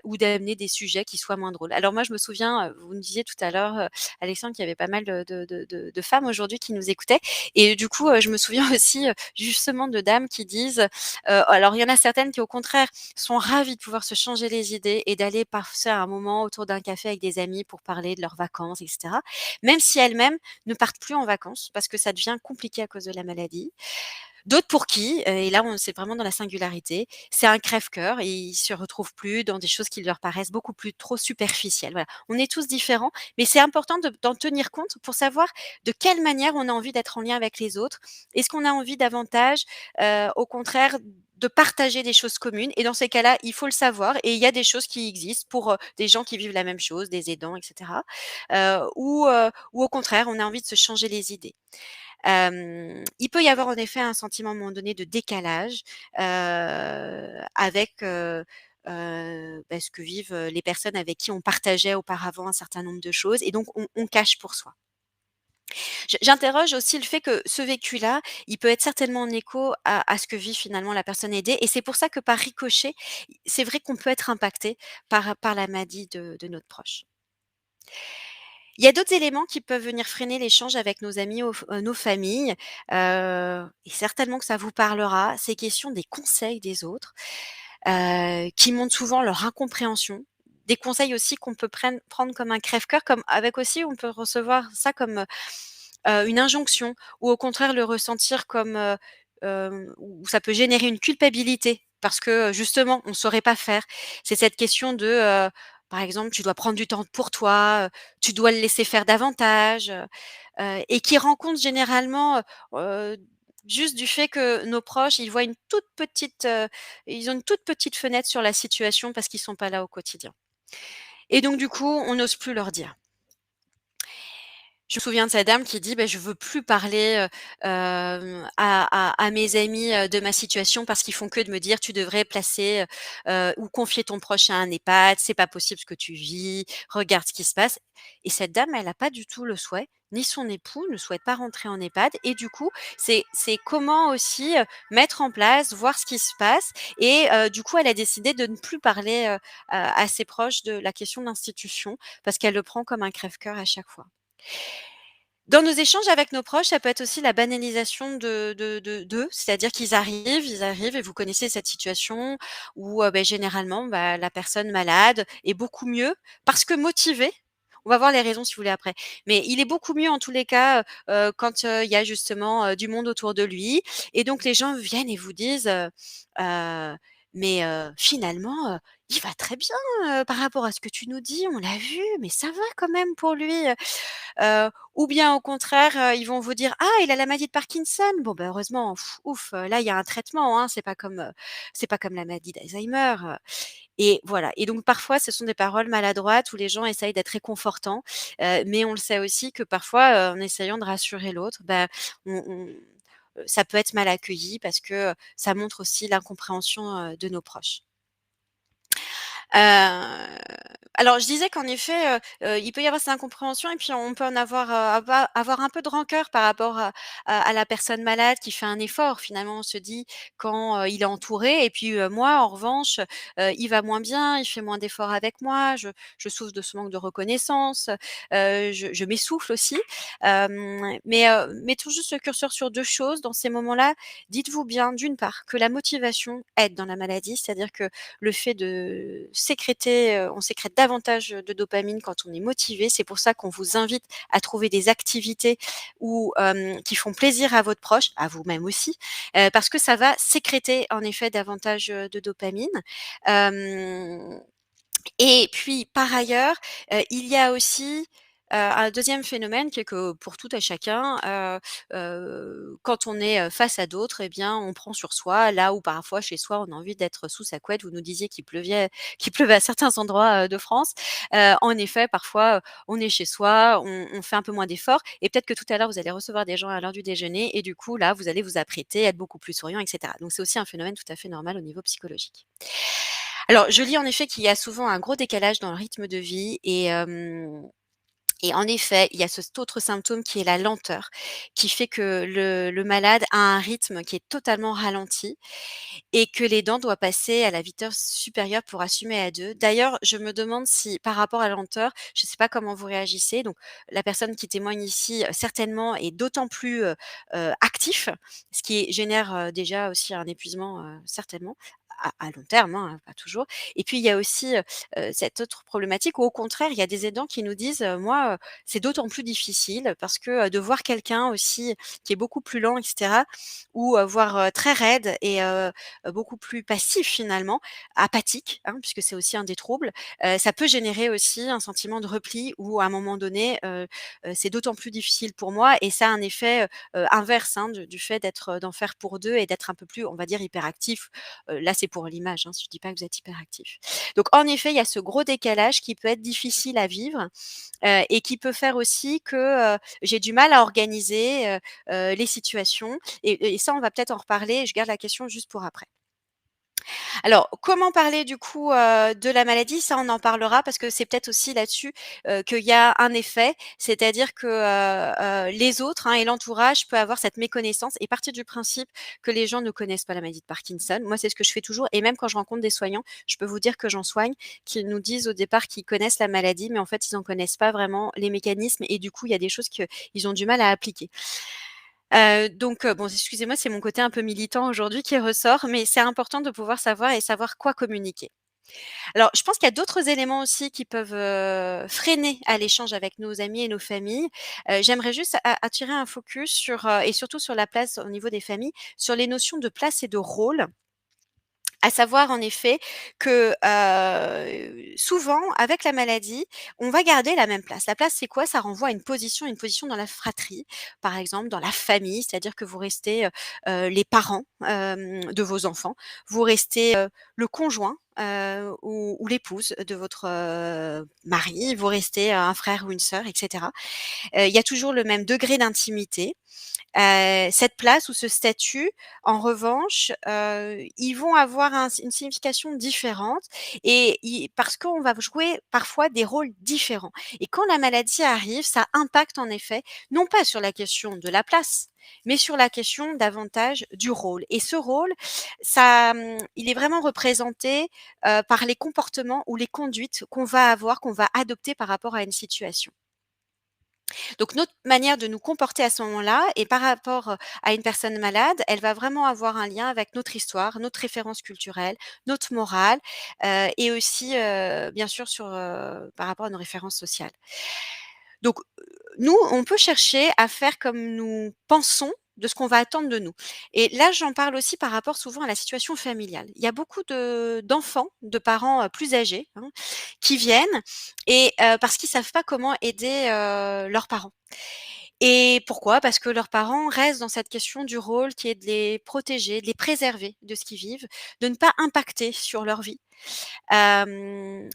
ou d'amener des sujets qui soient moins drôles. Alors moi, je me souviens, vous me disiez tout à l'heure, Alexandre, qu'il y avait pas mal de femmes aujourd'hui qui nous écoutaient et du coup, je me souviens aussi, justement de dames qui disent, alors il y en a certaines qui au contraire sont ravis de pouvoir se changer les idées et d'aller passer un moment autour d'un café avec des amis pour parler de leurs vacances et cetera. Même si elles-mêmes ne partent plus en vacances parce que ça devient compliqué à cause de la maladie. D'autres pour qui, et là c'est vraiment dans la singularité, c'est un crève-cœur et ils se retrouvent plus dans des choses qui leur paraissent beaucoup plus trop superficielles. Voilà. On est tous différents, mais c'est important d'en tenir compte pour savoir de quelle manière on a envie d'être en lien avec les autres. Est-ce qu'on a envie davantage, au contraire, de partager des choses communes et dans ces cas-là, il faut le savoir et il y a des choses qui existent pour, des gens qui vivent la même chose, des aidants et cetera. Ou au contraire, on a envie de se changer les idées. Il peut y avoir en effet un sentiment à un moment donné de décalage, avec, ce que vivent, les personnes avec qui on partageait auparavant un certain nombre de choses et donc on cache pour soi. J'interroge aussi le fait que ce vécu-là, il peut être certainement en écho à ce que vit finalement la personne aidée et c'est pour ça que par ricochet, c'est vrai qu'on peut être impacté par la maladie de notre proche. Il y a d'autres éléments qui peuvent venir freiner l'échange avec nos amis ou nos familles, et certainement que ça vous parlera, ces questions des conseils des autres, qui montrent souvent leur incompréhension. Des conseils aussi qu'on peut prendre comme un crève-cœur, comme avec aussi on peut recevoir ça comme, une injonction ou au contraire le ressentir comme, où ça peut générer une culpabilité parce que, justement on ne saurait pas faire. C'est cette question de, par exemple: «Tu dois prendre du temps pour toi, tu dois le laisser faire davantage», et qui rencontre généralement, juste du fait que nos proches, ils voient ils ont une toute petite fenêtre sur la situation parce qu'ils sont pas là au quotidien. Et donc du coup, on n'ose plus leur dire. Je me souviens de cette dame qui dit: «Beh, je veux plus parler, à mes amis, de ma situation parce qu'ils font que de me dire: "Tu devrais placer, ou confier ton proche à un EHPAD, c'est pas possible ce que tu vis, regarde ce qui se passe"». Et cette dame, elle a pas du tout le souhait, ni son époux ne souhaite pas rentrer en EHPAD et du coup, c'est comment aussi, mettre en place, voir ce qui se passe et du coup, elle a décidé de ne plus parler, à ses proches de la question de l'institution parce qu'elle le prend comme un crève-cœur à chaque fois. Dans nos échanges avec nos proches, ça peut être aussi la banalisation d'eux, c'est-à-dire qu'ils arrivent et vous connaissez cette situation où, généralement, la personne malade est beaucoup mieux parce que motivée. On va voir les raisons si vous voulez après. Mais il est beaucoup mieux en tous les cas, quand, il y a justement, du monde autour de lui et donc les gens viennent et vous disent, «Mais, finalement, il va très bien, par rapport à ce que tu nous dis, on l'a vu, mais ça va quand même pour lui». Ou bien au contraire, ils vont vous dire: «Ah, il a la maladie de Parkinson? Bon, bah, heureusement, ouf, là, il y a un traitement, hein, c'est pas comme la maladie d'Alzheimer», et voilà et donc parfois, ce sont des paroles maladroites où les gens essayent d'être réconfortants, mais on le sait aussi que parfois, en essayant de rassurer l'autre, ça peut être mal accueilli parce que, ça montre aussi l'incompréhension, de nos proches. Heu, alors je disais qu'en effet, il peut y avoir cette incompréhension et puis on peut en avoir un peu de rancœur par rapport à la personne malade qui fait un effort. Finalement, on se dit quand, il est entouré et puis, moi en revanche, il va moins bien, il fait moins d'efforts avec moi, je souffre de ce manque de reconnaissance, je m'essouffle aussi. Mettons juste le curseur sur 2 choses dans ces moments-là. Dites-vous bien, d'une part, que la motivation aide dans la maladie, c'est-à-dire que le fait de sécréter, on sécrète davantage de dopamine quand on est motivé. C'est pour ça qu'on vous invite à trouver des activités qui font plaisir à votre proche, à vous-même aussi, parce que ça va sécréter en effet davantage, de dopamine. Hem Et puis par ailleurs, il y a aussi, un deuxième phénomène qui est que pour tout à chacun, quand on est, face à d'autres et bien, on prend sur soi, là où parfois chez soi, on a envie d'être sous sa couette. Vous nous disiez qu'il pleuvait à certains endroits, de France. En effet, parfois, on est chez soi, on fait un peu moins d'efforts et peut-être que tout à l'heure, vous allez recevoir des gens à l'heure du déjeuner et du coup, là, vous allez vous apprêter, être beaucoup plus souriant et cetera. Donc c'est aussi un phénomène tout à fait normal au niveau psychologique. Alors, je lis en effet qu'il y a souvent un gros décalage dans le rythme de vie et en effet, il y a cet autre symptôme qui est la lenteur, qui fait que le malade a un rythme qui est totalement ralenti et que l'aidant doit passer à la vitesse supérieure pour assumer à 2. D'ailleurs, je me demande si par rapport à la lenteur, je ne sais pas comment vous réagissez, donc la personne qui témoigne ici, certainement est d'autant plus, actif, ce qui génère, déjà aussi un épuisement, certainement à long terme, hein, pas toujours et puis il y a aussi, cette autre problématique où au contraire, il y a des aidants qui nous disent, «Moi, c'est d'autant plus difficile parce que, de voir quelqu'un aussi qui est beaucoup plus lent et cetera ou voire, très raide et beaucoup plus passif finalement, apathique, hein, puisque c'est aussi un des troubles, ça peut générer aussi un sentiment de repli où à un moment donné, c'est d'autant plus difficile pour moi et ça a un effet, inverse, hein, du fait d'en faire pour 2 et d'être un peu plus, on va dire, hyperactif. Là, c'est pour l'image, hein, je dis pas que vous êtes hyperactif. Donc en effet, il y a ce gros décalage qui peut être difficile à vivre, et qui peut faire aussi que, j'ai du mal à organiser, les situations et ça, on va peut-être en reparler. Je garde la question juste pour après. Alors, comment parler du coup, de la maladie? Ça, on en parlera parce que c'est peut-être aussi là-dessus, qu'il y a un effet. C'est-à-dire que, les autres, hein, et l'entourage peut avoir cette méconnaissance et partir du principe que les gens ne connaissent pas la maladie de Parkinson. Moi, c'est ce que je fais toujours et même quand je rencontre des soignants, je peux vous dire que j'en soigne, qui nous disent au départ qu'ils connaissent la maladie, mais en fait, ils en connaissent pas vraiment les mécanismes et du coup, il y a des choses qu'ils ont du mal à appliquer. Bon, excusez-moi, c'est mon côté un peu militant aujourd'hui qui ressort, mais c'est important de pouvoir savoir quoi communiquer. Alors, je pense qu'il y a d'autres éléments aussi qui peuvent, freiner à l'échange avec nos amis et nos familles. J'aimerais juste attirer un focus sur, et surtout sur la place au niveau des familles, sur les notions de place et de rôle. À savoir en effet que, souvent avec la maladie, on va garder la même place. La place, c'est quoi? Ça renvoie à une position dans la fratrie, par exemple dans la famille, c'est-à-dire que vous restez, les parents, de vos enfants, vous restez, le conjoint, ou l'épouse de votre, mari, vous restez un frère ou une sœur et cetera. Il y a toujours le même degré d'intimité. Cette place ou ce statut, en revanche, ils vont avoir une signification différente et parce qu'on va jouer parfois des rôles différents et quand la maladie arrive, ça impacte en effet, non pas sur la question de la place, mais sur la question davantage du rôle et ce rôle, il est vraiment représenté, par les comportements ou les conduites qu'on va avoir, qu'on va adopter par rapport à une situation. Donc notre manière de nous comporter à ce moment-là et par rapport, à une personne malade, elle va vraiment avoir un lien avec notre histoire, notre référence culturelle, notre morale, et aussi, bien sûr par rapport à nos références sociales. Donc, nous, on peut chercher à faire comme nous pensons de ce qu'on va attendre de nous. Et là, j'en parle aussi par rapport souvent à la situation familiale. Il y a beaucoup d'enfants, de parents, plus âgés, hein, qui viennent et parce qu'ils savent pas comment aider, leurs parents. Et pourquoi? Parce que leurs parents restent dans cette question du rôle qui est de les protéger, de les préserver de ce qu'ils vivent, de ne pas impacter sur leur vie. Hem,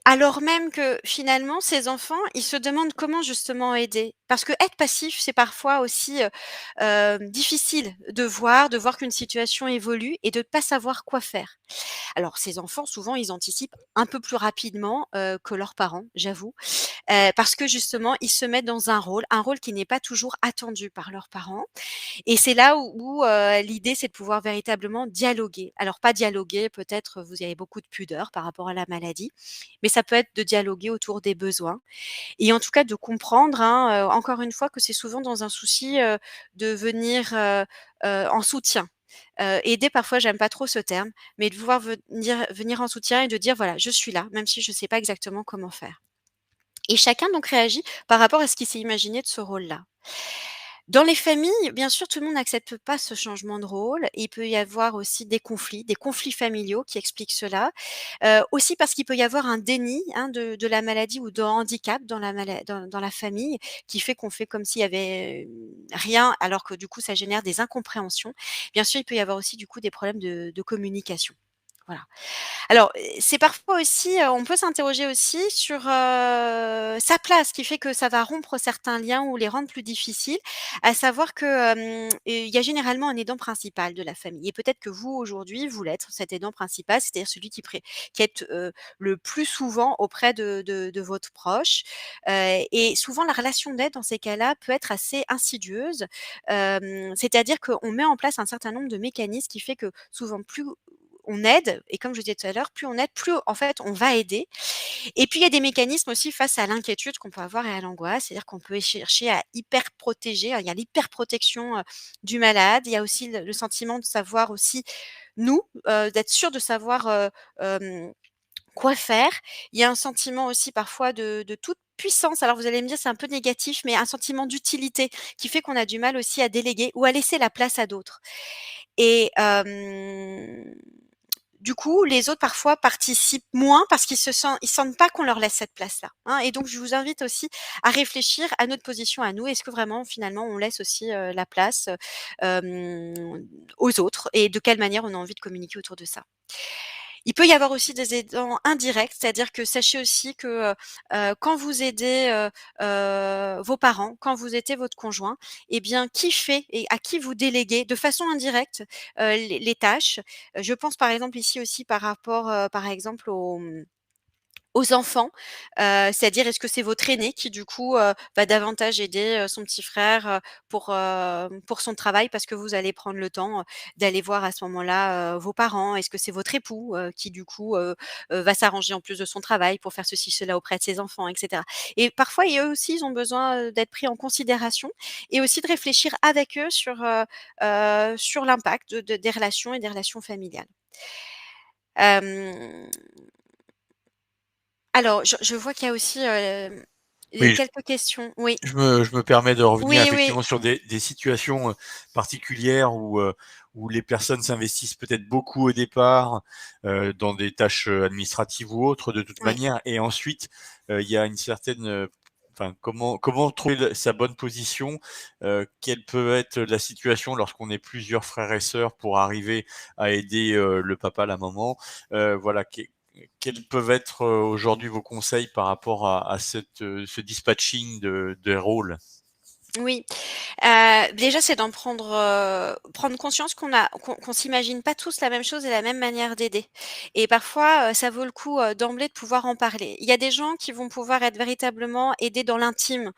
alors même que finalement ces enfants, ils se demandent comment justement aider. Parce que être passif, c'est parfois aussi, difficile de voir qu'une situation évolue et de ne pas savoir quoi faire. Alors ces enfants, souvent, ils anticipent un peu plus rapidement, que leurs parents, j'avoue. Parce que justement, ils se mettent dans un rôle qui n'est pas toujours attendu par leurs parents et c'est là où l'idée, c'est de pouvoir véritablement dialoguer. Alors pas dialoguer, peut-être vous avez beaucoup de pudeur par rapport à la maladie, mais ça peut être de dialoguer autour des besoins et en tout cas de comprendre, hein, encore une fois que c'est souvent dans un souci, de venir, en soutien. Aider parfois j'aime pas trop ce terme, mais de pouvoir venir en soutien et de dire: «Voilà, je suis là, même si je ne sais pas exactement comment faire». Et chacun donc réagit par rapport à ce qu'il s'est imaginé de ce rôle-là. Dans les familles, bien sûr, tout le monde n'accepte pas ce changement de rôle. Il peut y avoir aussi des conflits familiaux qui expliquent cela. Aussi parce qu'il peut y avoir un déni, hein, de la maladie ou de handicap dans la famille, qui fait qu'on fait comme s'il y avait, rien, alors que du coup ça génère des incompréhensions. Bien sûr, il peut y avoir aussi du coup des problèmes de communication. Voilà. Alors, c'est parfois aussi, on peut s'interroger aussi sur, sa place, qui fait que ça va rompre certains liens ou les rendre plus difficiles. À savoir que, il y a généralement un aidant principal de la famille et peut-être que vous, aujourd'hui, vous l'êtes, cet aidant principal, c'est-à-dire celui qui est, le plus souvent auprès de votre proche, et souvent la relation d'aide dans ces cas-là peut être assez insidieuse. C'est-à-dire qu'on met en place un certain nombre de mécanismes qui fait que souvent plus on aide et comme je disais tout à l'heure, plus on aide, plus en fait on va aider et puis il y a des mécanismes aussi face à l'inquiétude qu'on peut avoir et à l'angoisse, c'est-à-dire qu'on peut chercher à hyper protéger, il y a l'hyperprotection, du malade, il y a aussi le sentiment de savoir aussi nous, d'être sûr de savoir, quoi faire. Il y a un sentiment aussi parfois de toute puissance, alors vous allez me dire c'est un peu négatif, mais un sentiment d'utilité qui fait qu'on a du mal aussi à déléguer ou à laisser la place à d'autres et du coup, les autres parfois participent moins parce ils sentent pas qu'on leur laisse cette place-là, hein et donc je vous invite aussi à réfléchir à notre position à nous. Est-ce que vraiment finalement on laisse aussi, la place, aux autres et de quelle manière on a envie de communiquer autour de ça? Il peut y avoir aussi des aidants indirects, c'est-à-dire que sachez aussi que, quand vous aidez, vos parents, quand vous aidez votre conjoint et bien, qui fait et à qui vous déléguez de façon indirecte, les tâches. Je pense par exemple ici aussi par rapport, par exemple aux enfants, c'est-à-dire est-ce que c'est votre aîné qui du coup, va davantage aider, son petit frère, pour son travail parce que vous allez prendre le temps, d'aller voir à ce moment-là, vos parents? Est-ce que c'est votre époux, qui du coup, va s'arranger en plus de son travail pour faire ceci, cela auprès de ses enfants et cetera? Et parfois et eux aussi, ils ont besoin, d'être pris en considération et aussi de réfléchir avec eux sur l'impact des relations et des relations familiales. Hem Alors, je vois qu'il y a aussi, Et Oui, quelques questions. Oui. je me permets de revenir Oui, oui. effectivement sur des situations, particulières où les personnes s'investissent peut-être beaucoup au départ, dans des tâches, administratives ou autres de toute Oui. manière et ensuite, il y a une certaine, enfin comment trouver le sa bonne position? Quelle peut être la situation lorsqu'on est plusieurs frères et sœurs pour arriver à aider, le papa, la maman? Voilà, quels peuvent être, aujourd'hui vos conseils par rapport à ce dispatching de rôles? Oui. Déjà, c'est prendre conscience qu'on s'imagine pas tous la même chose et la même manière d'aider et parfois, ça vaut le coup, d'emblée de pouvoir en parler. Il y a des gens qui vont pouvoir être véritablement aider dans l'intime,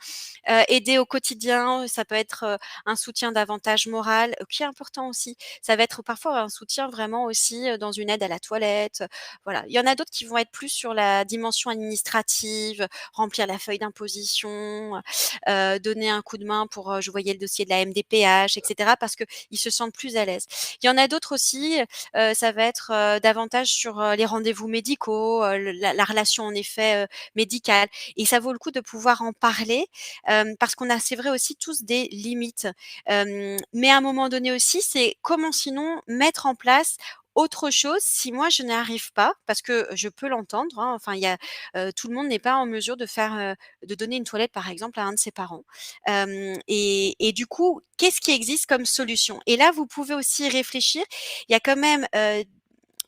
aider au quotidien, ça peut être, un soutien davantage moral, qui est important aussi. Ça va être parfois un soutien vraiment aussi, dans une aide à la toilette, voilà. Il y en a d'autres qui vont être plus sur la dimension administrative, remplir la feuille d'imposition, donner un coup de main pour, je voyais le dossier de la MDPH et cetera parce qu'ils se sentent plus à l'aise. Il y en a d'autres aussi, ça va être, davantage sur, les rendez-vous médicaux, le la relation en effet, médicale et ça vaut le coup de pouvoir en parler, parce qu'on a, c'est vrai aussi tous des limites. Mais à un moment donné aussi, c'est comment sinon mettre en place autre chose si moi je n'y arrive pas, parce que je peux l'entendre, hein, enfin il y a, tout le monde n'est pas en mesure de donner une toilette par exemple à un de ses parents. Et du coup, qu'est-ce qui existe comme solution? Et là, vous pouvez aussi réfléchir. Il y a quand même,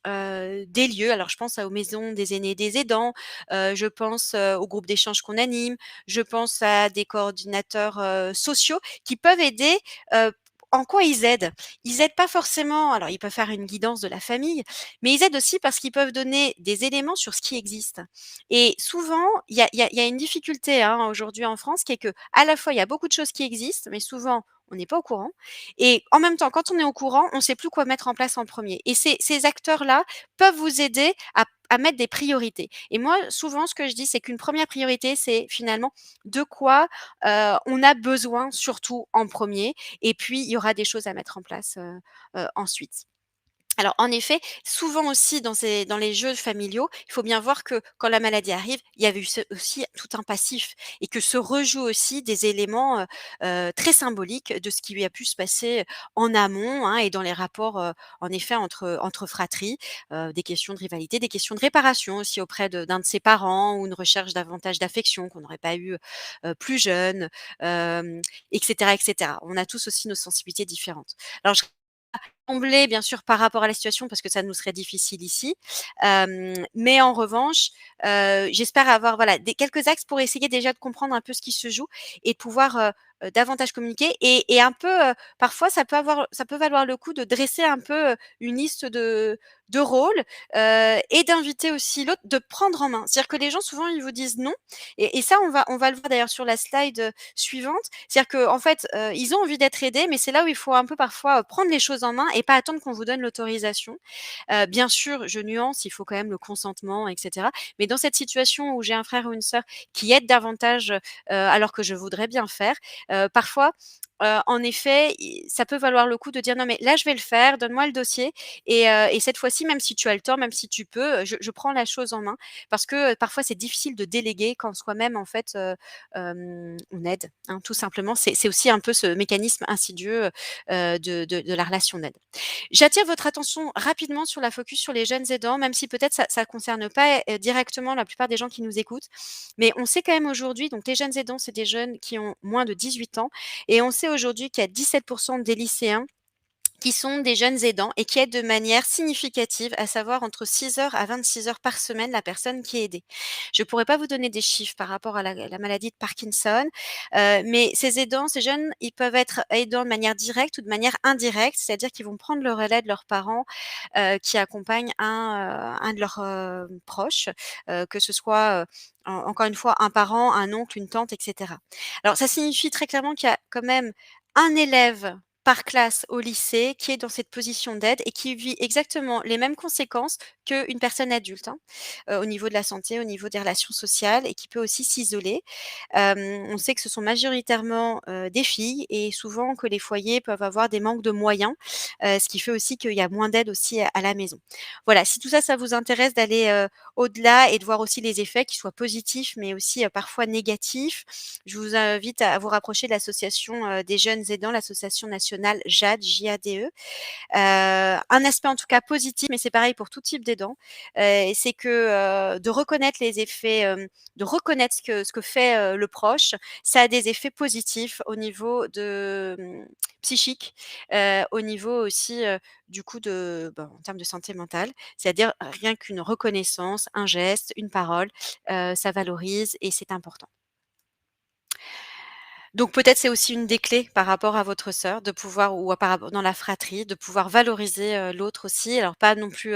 des lieux, alors je pense aux maisons des aînés et des aidants, je pense, aux groupes d'échange qu'on anime, je pense à des coordinateurs, sociaux qui peuvent aider, heu, en quoi ils aident? Ils aident pas forcément, alors ils peuvent faire une guidance de la famille, mais ils aident aussi parce qu'ils peuvent donner des éléments sur ce qui existe et souvent, il y a une difficulté, hein, aujourd'hui en France qui est qu'à la fois il y a beaucoup de choses qui existent, mais souvent on n'est pas au courant et en même temps, quand on est au courant, on ne sait plus quoi mettre en place en premier. Et ces acteurs-là peuvent vous aider à mettre des priorités. Et moi, souvent, ce que je dis, c'est qu'une première priorité, c'est finalement de quoi, on a besoin surtout en premier. Et puis il y aura des choses à mettre en place, ensuite. Alors en effet, souvent aussi dans les jeux familiaux, il faut bien voir que quand la maladie arrive, il y avait eu aussi tout un passif et que se rejouent aussi des éléments, très symboliques de ce qui lui a pu se passer en amont, hein, et dans les rapports, en effet entre fratries, des questions de rivalité, des questions de réparation aussi auprès d'un de ses parents ou une recherche davantage d'affection qu'on n'aurait pas eu, plus jeune, et cetera et cetera. On a tous aussi nos sensibilités différentes. Alors je combler bien sûr par rapport à la situation parce que ça nous serait difficile ici. Mais en revanche, j'espère avoir voilà des quelques axes pour essayer déjà de comprendre un peu ce qui se joue et de pouvoir, davantage communiquer et un peu, parfois ça peut valoir le coup de dresser un peu, une liste de rôles, et d'inviter aussi l'autre, de prendre en main. C'est-à-dire que les gens souvent ils vous disent non et ça on va le voir d'ailleurs sur la slide, suivante. C'est-à-dire qu'en fait, ils ont envie d'être aidés mais c'est là où il faut un peu parfois, prendre les choses en main et pas attendre qu'on vous donne l'autorisation. Bien sûr, je nuance, il faut quand même le consentement et cetera. Mais dans cette situation où j'ai un frère ou une sœur qui aide davantage, alors que je voudrais bien faire, parfois, en effet, ça peut valoir le coup de dire: «Non mais là je vais le faire, donne-moi le dossier et cette fois-ci, même si tu as le temps, même si tu peux, je prends la chose en main». Parce que, parfois c'est difficile de déléguer quand soi-même en fait, on aide, hein, tout simplement. C'est aussi un peu ce mécanisme insidieux, de la relation d'aide. J'attire votre attention rapidement sur la focus sur les jeunes aidants, même si peut-être ça concerne pas, directement la plupart des gens qui nous écoutent. Mais on sait quand même aujourd'hui, donc les jeunes aidants, c'est des jeunes qui ont moins de 18 ans et on sait aujourd'hui qu'il y a 17 des lycéens qui sont des jeunes aidants et qui aident de manière significative, à savoir entre 6 heures à 26 heures par semaine la personne qui est aidée. Je ne pourrais pas vous donner des chiffres par rapport à la maladie de Parkinson, mais ces aidants, ces jeunes, ils peuvent être aidants de manière directe ou de manière indirecte, c'est-à-dire qu'ils vont prendre le relais de leurs parents, qui accompagnent un de leurs, proches, que ce soit, encore une fois un parent, un oncle, une tante et cetera. Alors ça signifie très clairement qu'il y a quand même un élève par classe au lycée qui est dans cette position d'aide et qui vit exactement les mêmes conséquences qu'une personne adulte, hein, au niveau de la santé, au niveau des relations sociales et qui peut aussi s'isoler. On sait que ce sont majoritairement, des filles et souvent que les foyers peuvent avoir des manques de moyens, ce qui fait aussi qu'il y a moins d'aide aussi à la maison. Voilà, si tout ça, ça vous intéresse d'aller, au-delà et de voir aussi les effets qui soient positifs mais aussi, parfois négatifs, je vous invite à vous rapprocher de l'association, des jeunes aidants, l'association nationale JADE, J-A-D-E. Un aspect en tout cas positif, mais c'est pareil pour tout type d'aidant, c'est que, de reconnaître les effets, de reconnaître ce que fait, le proche, ça a des effets positifs au niveau de, psychique, au niveau aussi, du coup en termes de santé mentale. C'est-à-dire rien qu'une reconnaissance, un geste, une parole, ça valorise et c'est important. Donc peut-être c'est aussi une des clés par rapport à votre sœur de pouvoir ou à par rapport dans la fratrie, de pouvoir valoriser, l'autre aussi. Alors pas non plus,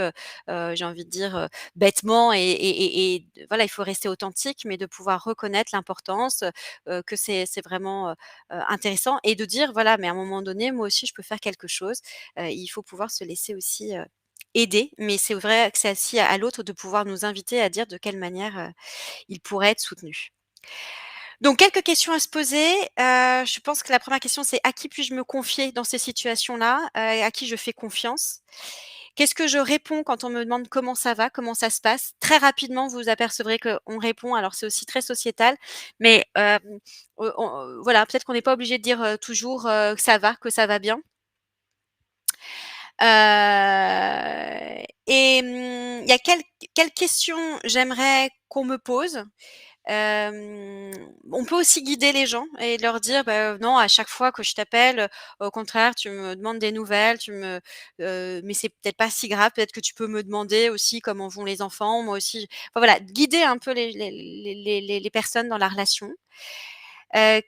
j'ai envie de dire, bêtement et voilà, il faut rester authentique, mais de pouvoir reconnaître l'importance, que c'est vraiment, intéressant et de dire: «Voilà, mais à un moment donné, moi aussi je peux faire quelque chose». Il faut pouvoir se laisser aussi, aider, mais c'est vrai que c'est aussi à l'autre de pouvoir nous inviter à dire de quelle manière, il pourrait être soutenu. Donc quelques questions à se poser. Je pense que la première question, c'est: «À qui puis-je me confier dans ces situations-là? À qui je fais confiance?» Qu'est-ce que je réponds quand on me demande comment ça va, comment ça se passe? Très rapidement, vous vous apercevrez qu'on répond alors c'est aussi très sociétal, mais voilà, peut-être qu'on n'est pas obligé de dire, toujours, que ça va bien. Il y a quelles questions j'aimerais qu'on me pose? On peut aussi guider les gens et leur dire: «Bah, non, à chaque fois que je t'appelle, au contraire, tu me demandes des nouvelles, mais c'est peut-être pas si grave, peut-être que tu peux me demander aussi comment vont les enfants, moi aussi». Enfin voilà, guider un peu les personnes dans la relation. Heu,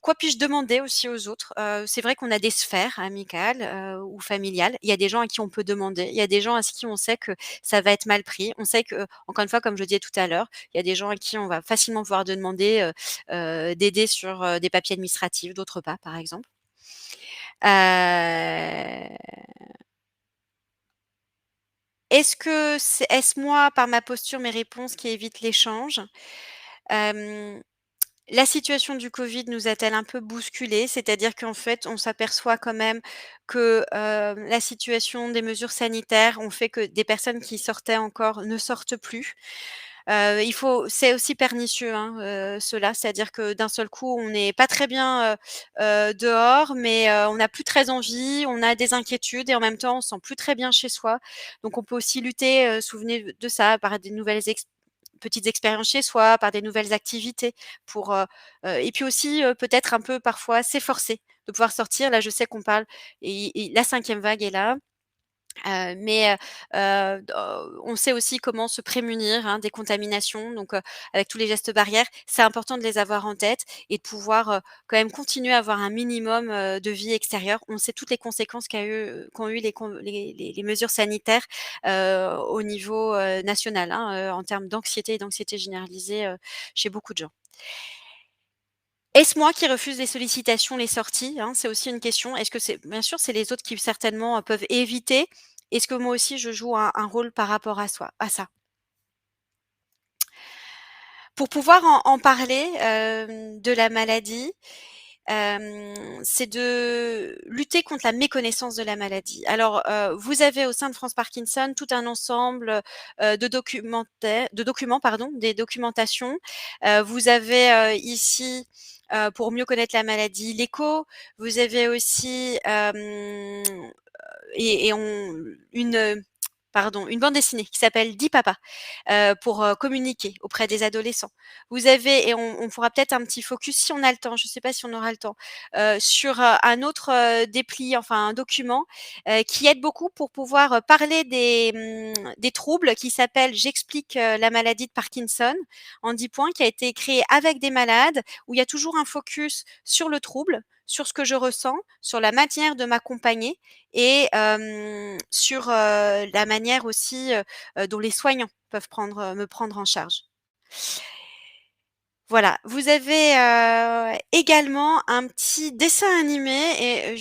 quoi puis-je demander aussi aux autres? C'est vrai qu'on a des sphères amicales, ou familiales. Il y a des gens à qui on peut demander. Il y a des gens à qui on sait que ça va être mal pris. On sait que, encore une fois, comme je le disais tout à l'heure, il y a des gens à qui on va facilement pouvoir demander, d'aider sur, des papiers administratifs, d'autres pas, par exemple. Heu, est-ce moi, par ma posture, mes réponses qui évitent l'échange? Hem La situation du Covid nous a-t-elle un peu bousculés? C'est-à-dire qu'en fait, on s'aperçoit quand même que, la situation des mesures sanitaires ont fait que des personnes qui sortaient encore ne sortent plus. C'est aussi pernicieux, hein, cela. C'est-à-dire que d'un seul coup, on n'est pas très bien, dehors, mais on n'a plus très envie, on a des inquiétudes et en même temps, on se sent plus très bien chez soi. Donc on peut aussi lutter, souvenez de ça, par des nouvelles petites expériences chez soi, par des nouvelles activités pour, et puis aussi, peut-être un peu parfois s'efforcer de pouvoir sortir. Là, je sais qu'on parle et la 5e vague est là, mais on sait aussi comment se prémunir, hein, des contaminations donc avec tous les gestes barrières. C'est important de les avoir en tête et de pouvoir, quand même continuer à avoir un minimum, de vie extérieure. On sait toutes les conséquences qu'ont eu les mesures sanitaires, au niveau, national, hein, en termes d'anxiété et d'anxiété généralisée, chez beaucoup de gens. Est-ce moi qui refuse les sollicitations, les sorties, hein? C'est aussi une question. Est-ce que c'est bien sûr, c'est les autres qui certainement, peuvent éviter. Est-ce que moi aussi je joue un rôle par rapport à ça? Pour pouvoir en parler, de la maladie, c'est de lutter contre la méconnaissance de la maladie. Alors, vous avez au sein de France Parkinson tout un ensemble, de documents pardon, des documentations. Vous avez, ici, pour mieux connaître la maladie, l'écho. Vous avez aussi, et on une bande dessinée qui s'appelle Dis papa, pour, communiquer auprès des adolescents. Vous avez et on fera peut-être un petit focus si on a le temps, je ne sais pas si on aura le temps, sur, un autre, dépli, enfin un document, qui aide beaucoup pour pouvoir, parler des troubles qui s'appelle «J'explique, la maladie de Parkinson» en 10 points, qui a été créé avec des malades, où il y a toujours un focus sur le trouble, sur ce que je ressens, sur la manière de m'accompagner et sur, la manière aussi, dont les soignants peuvent me prendre en charge. Voilà, vous avez, également un petit dessin animé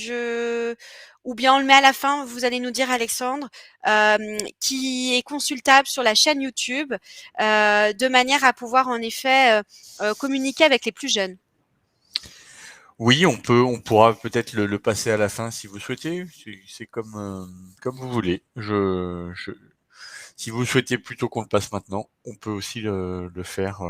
ou bien on le met à la fin, vous allez nous dire Alexandre, qui est consultable sur la chaîne YouTube, de manière à pouvoir en effet, communiquer avec les plus jeunes. Oui, on pourra peut-être le passer à la fin si vous souhaitez. C'est comme vous voulez. Si vous souhaitez plutôt qu'on le passe maintenant, on peut aussi le faire.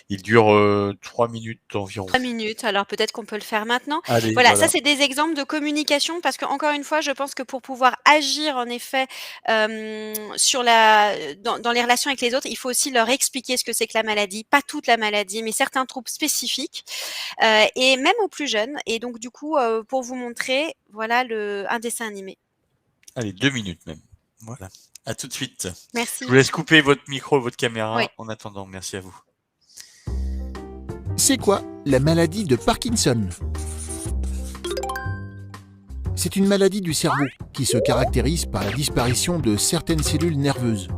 Il dure 3 minutes environ. 3 minutes, alors peut-être qu'on peut le faire maintenant. Allez, Voilà, ça voilà. c'est des exemples de communication parce qu'encore une fois, je pense que pour pouvoir agir en effet, sur dans les relations avec les autres, il faut aussi leur expliquer ce que c'est que la maladie. Pas toute la maladie, mais certains troubles spécifiques, et même aux plus jeunes et donc du coup, pour vous montrer, voilà un dessin animé. Allez, 2 minutes même. Voilà. À tout de suite. Je vous Merci. laisse couper votre micro, votre Oui. caméra en attendant. Merci à vous. C'est quoi la maladie de Parkinson? C'est une maladie du cerveau qui se caractérise par la disparition de certaines cellules nerveuses.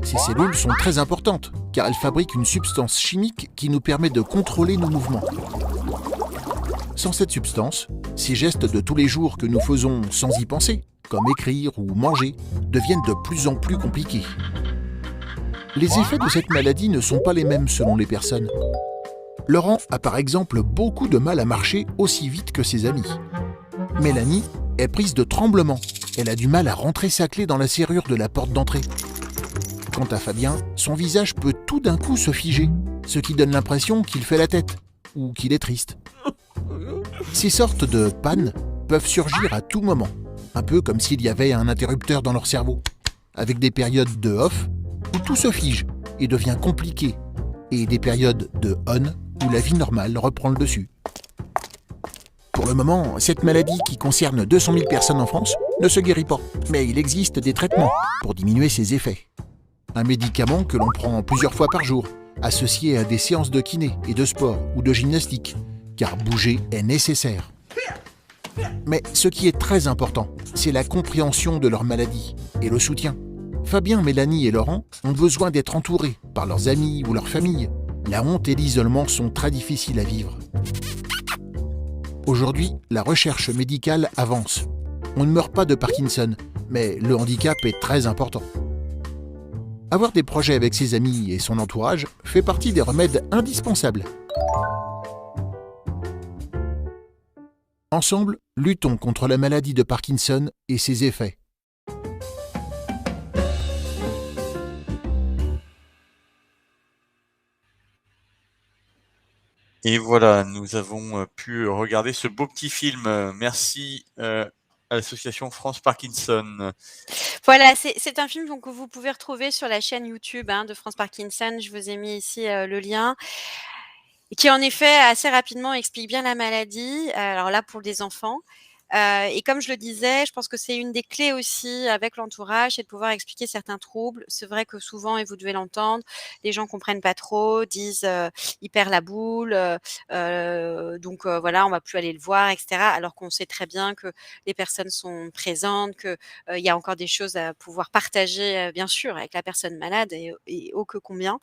Ces cellules sont très importantes car elles fabriquent une substance chimique qui nous permet de contrôler nos mouvements. Sans cette substance, ces gestes de tous les jours que nous faisons sans y penser, comme écrire ou manger, deviennent de plus en plus compliqués. Les effets de cette maladie ne sont pas les mêmes selon les personnes. Laurent a par exemple beaucoup de mal à marcher aussi vite que ses amis. Mélanie est prise de tremblements. Elle a du mal à rentrer sa clé dans la serrure de la porte d'entrée. Quant à Fabien, son visage peut tout d'un coup se figer, ce qui donne l'impression qu'il fait la tête ou qu'il est triste. Ces sortes de pannes peuvent surgir à tout moment, un peu comme s'il y avait un interrupteur dans leur cerveau, avec des périodes de off où tout se fige et devient compliqué, et des périodes de on où la vie normale reprend le dessus. Pour le moment, cette maladie qui concerne 200 000 personnes en France ne se guérit pas, mais il existe des traitements pour diminuer ses effets. Un médicament que l'on prend plusieurs fois par jour, associé à des séances de kiné et de sport ou de gymnastique, car bouger est nécessaire. Mais ce qui est très important, c'est la compréhension de leur maladie et le soutien. Fabien, Mélanie et Laurent ont besoin d'être entourés par leurs amis ou leur famille. La honte et l'isolement sont très difficiles à vivre. Aujourd'hui, la recherche médicale avance. On ne meurt pas de Parkinson, mais le handicap est très important. Avoir des projets avec ses amis et son entourage fait partie des remèdes indispensables. Ensemble, luttons contre la maladie de Parkinson et ses effets. Et voilà, nous avons pu regarder ce beau petit film. Merci à l'association France Parkinson. Voilà, c'est un film donc que vous pouvez retrouver sur la chaîne YouTube, de France Parkinson. Je vous ai mis ici, le lien et qui en effet assez rapidement explique bien la maladie, alors là pour des enfants. Et comme je le disais, je pense que c'est une des clés aussi avec l'entourage, c'est de pouvoir expliquer certains troubles. C'est vrai que souvent, et vous devez l'entendre, les gens comprennent pas trop, disent, «Il perd la boule, donc voilà, on va plus aller le voir» et cetera. Alors qu'on sait très bien que les personnes sont présentes, que, il y a encore des choses à pouvoir partager, bien sûr avec la personne malade et ô que combien.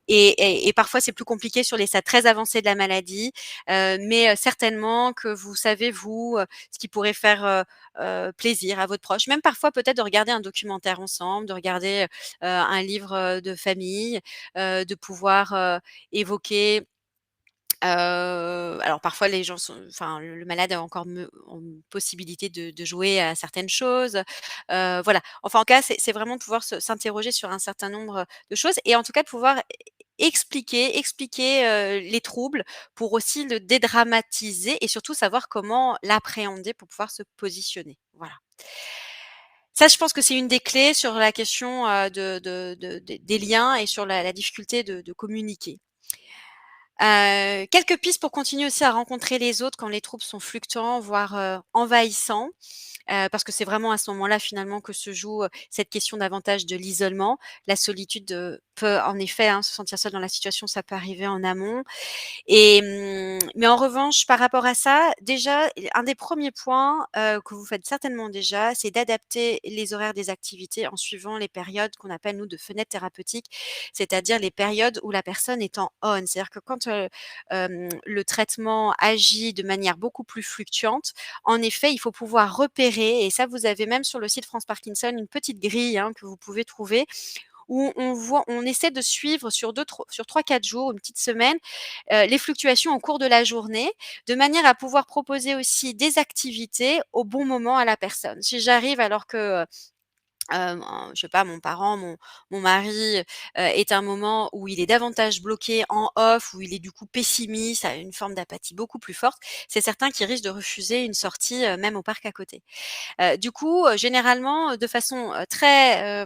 Et parfois c'est plus compliqué sur les stades très avancés de la maladie, mais certainement que vous savez vous, ce qui pourrait faire, plaisir à votre proche. Même parfois peut-être de regarder un documentaire ensemble, de regarder, un livre, de famille, de pouvoir, évoquer alors parfois les gens sont enfin le malade a encore ont une possibilité de jouer à certaines choses, voilà. Enfin en tout cas, c'est vraiment de pouvoir s'interroger sur un certain nombre, de choses et en tout cas de pouvoir expliquer, les troubles pour aussi le dédramatiser et surtout savoir comment l'appréhender pour pouvoir se positionner. Voilà. Ça, je pense que c'est une des clés sur la question, des liens et sur la difficulté de communiquer. Quelques pistes pour continuer aussi à rencontrer les autres quand les troubles sont fluctuants, voire, envahissants, parce que c'est vraiment à ce moment-là finalement que se joue, cette question davantage de l'isolement, la solitude, peut en effet, se sentir seul dans la situation, ça peut arriver en amont et mais en revanche, par rapport à ça, déjà, un des premiers points, que vous faites certainement déjà, c'est d'adapter les horaires des activités en suivant les périodes qu'on appelle, nous, de fenêtres thérapeutiques, c'est-à-dire les périodes où la personne est en on. C'est-à-dire que quand, le traitement agit de manière beaucoup plus fluctuante, en effet, il faut pouvoir repérer et ça, vous avez même sur le site France Parkinson une petite grille, que vous pouvez trouver où on essaie de suivre sur 3-4 jours, une petite semaine, les fluctuations au cours de la journée, de manière à pouvoir proposer aussi des activités au bon moment à la personne. Si j'arrive alors que, je sais pas, mon mari, est à un moment où il est davantage bloqué en off, où il est du coup pessimiste, a une forme d'apathie beaucoup plus forte, c'est certain qu'il risque de refuser une sortie, même au parc à côté. Du coup, généralement, de façon, très,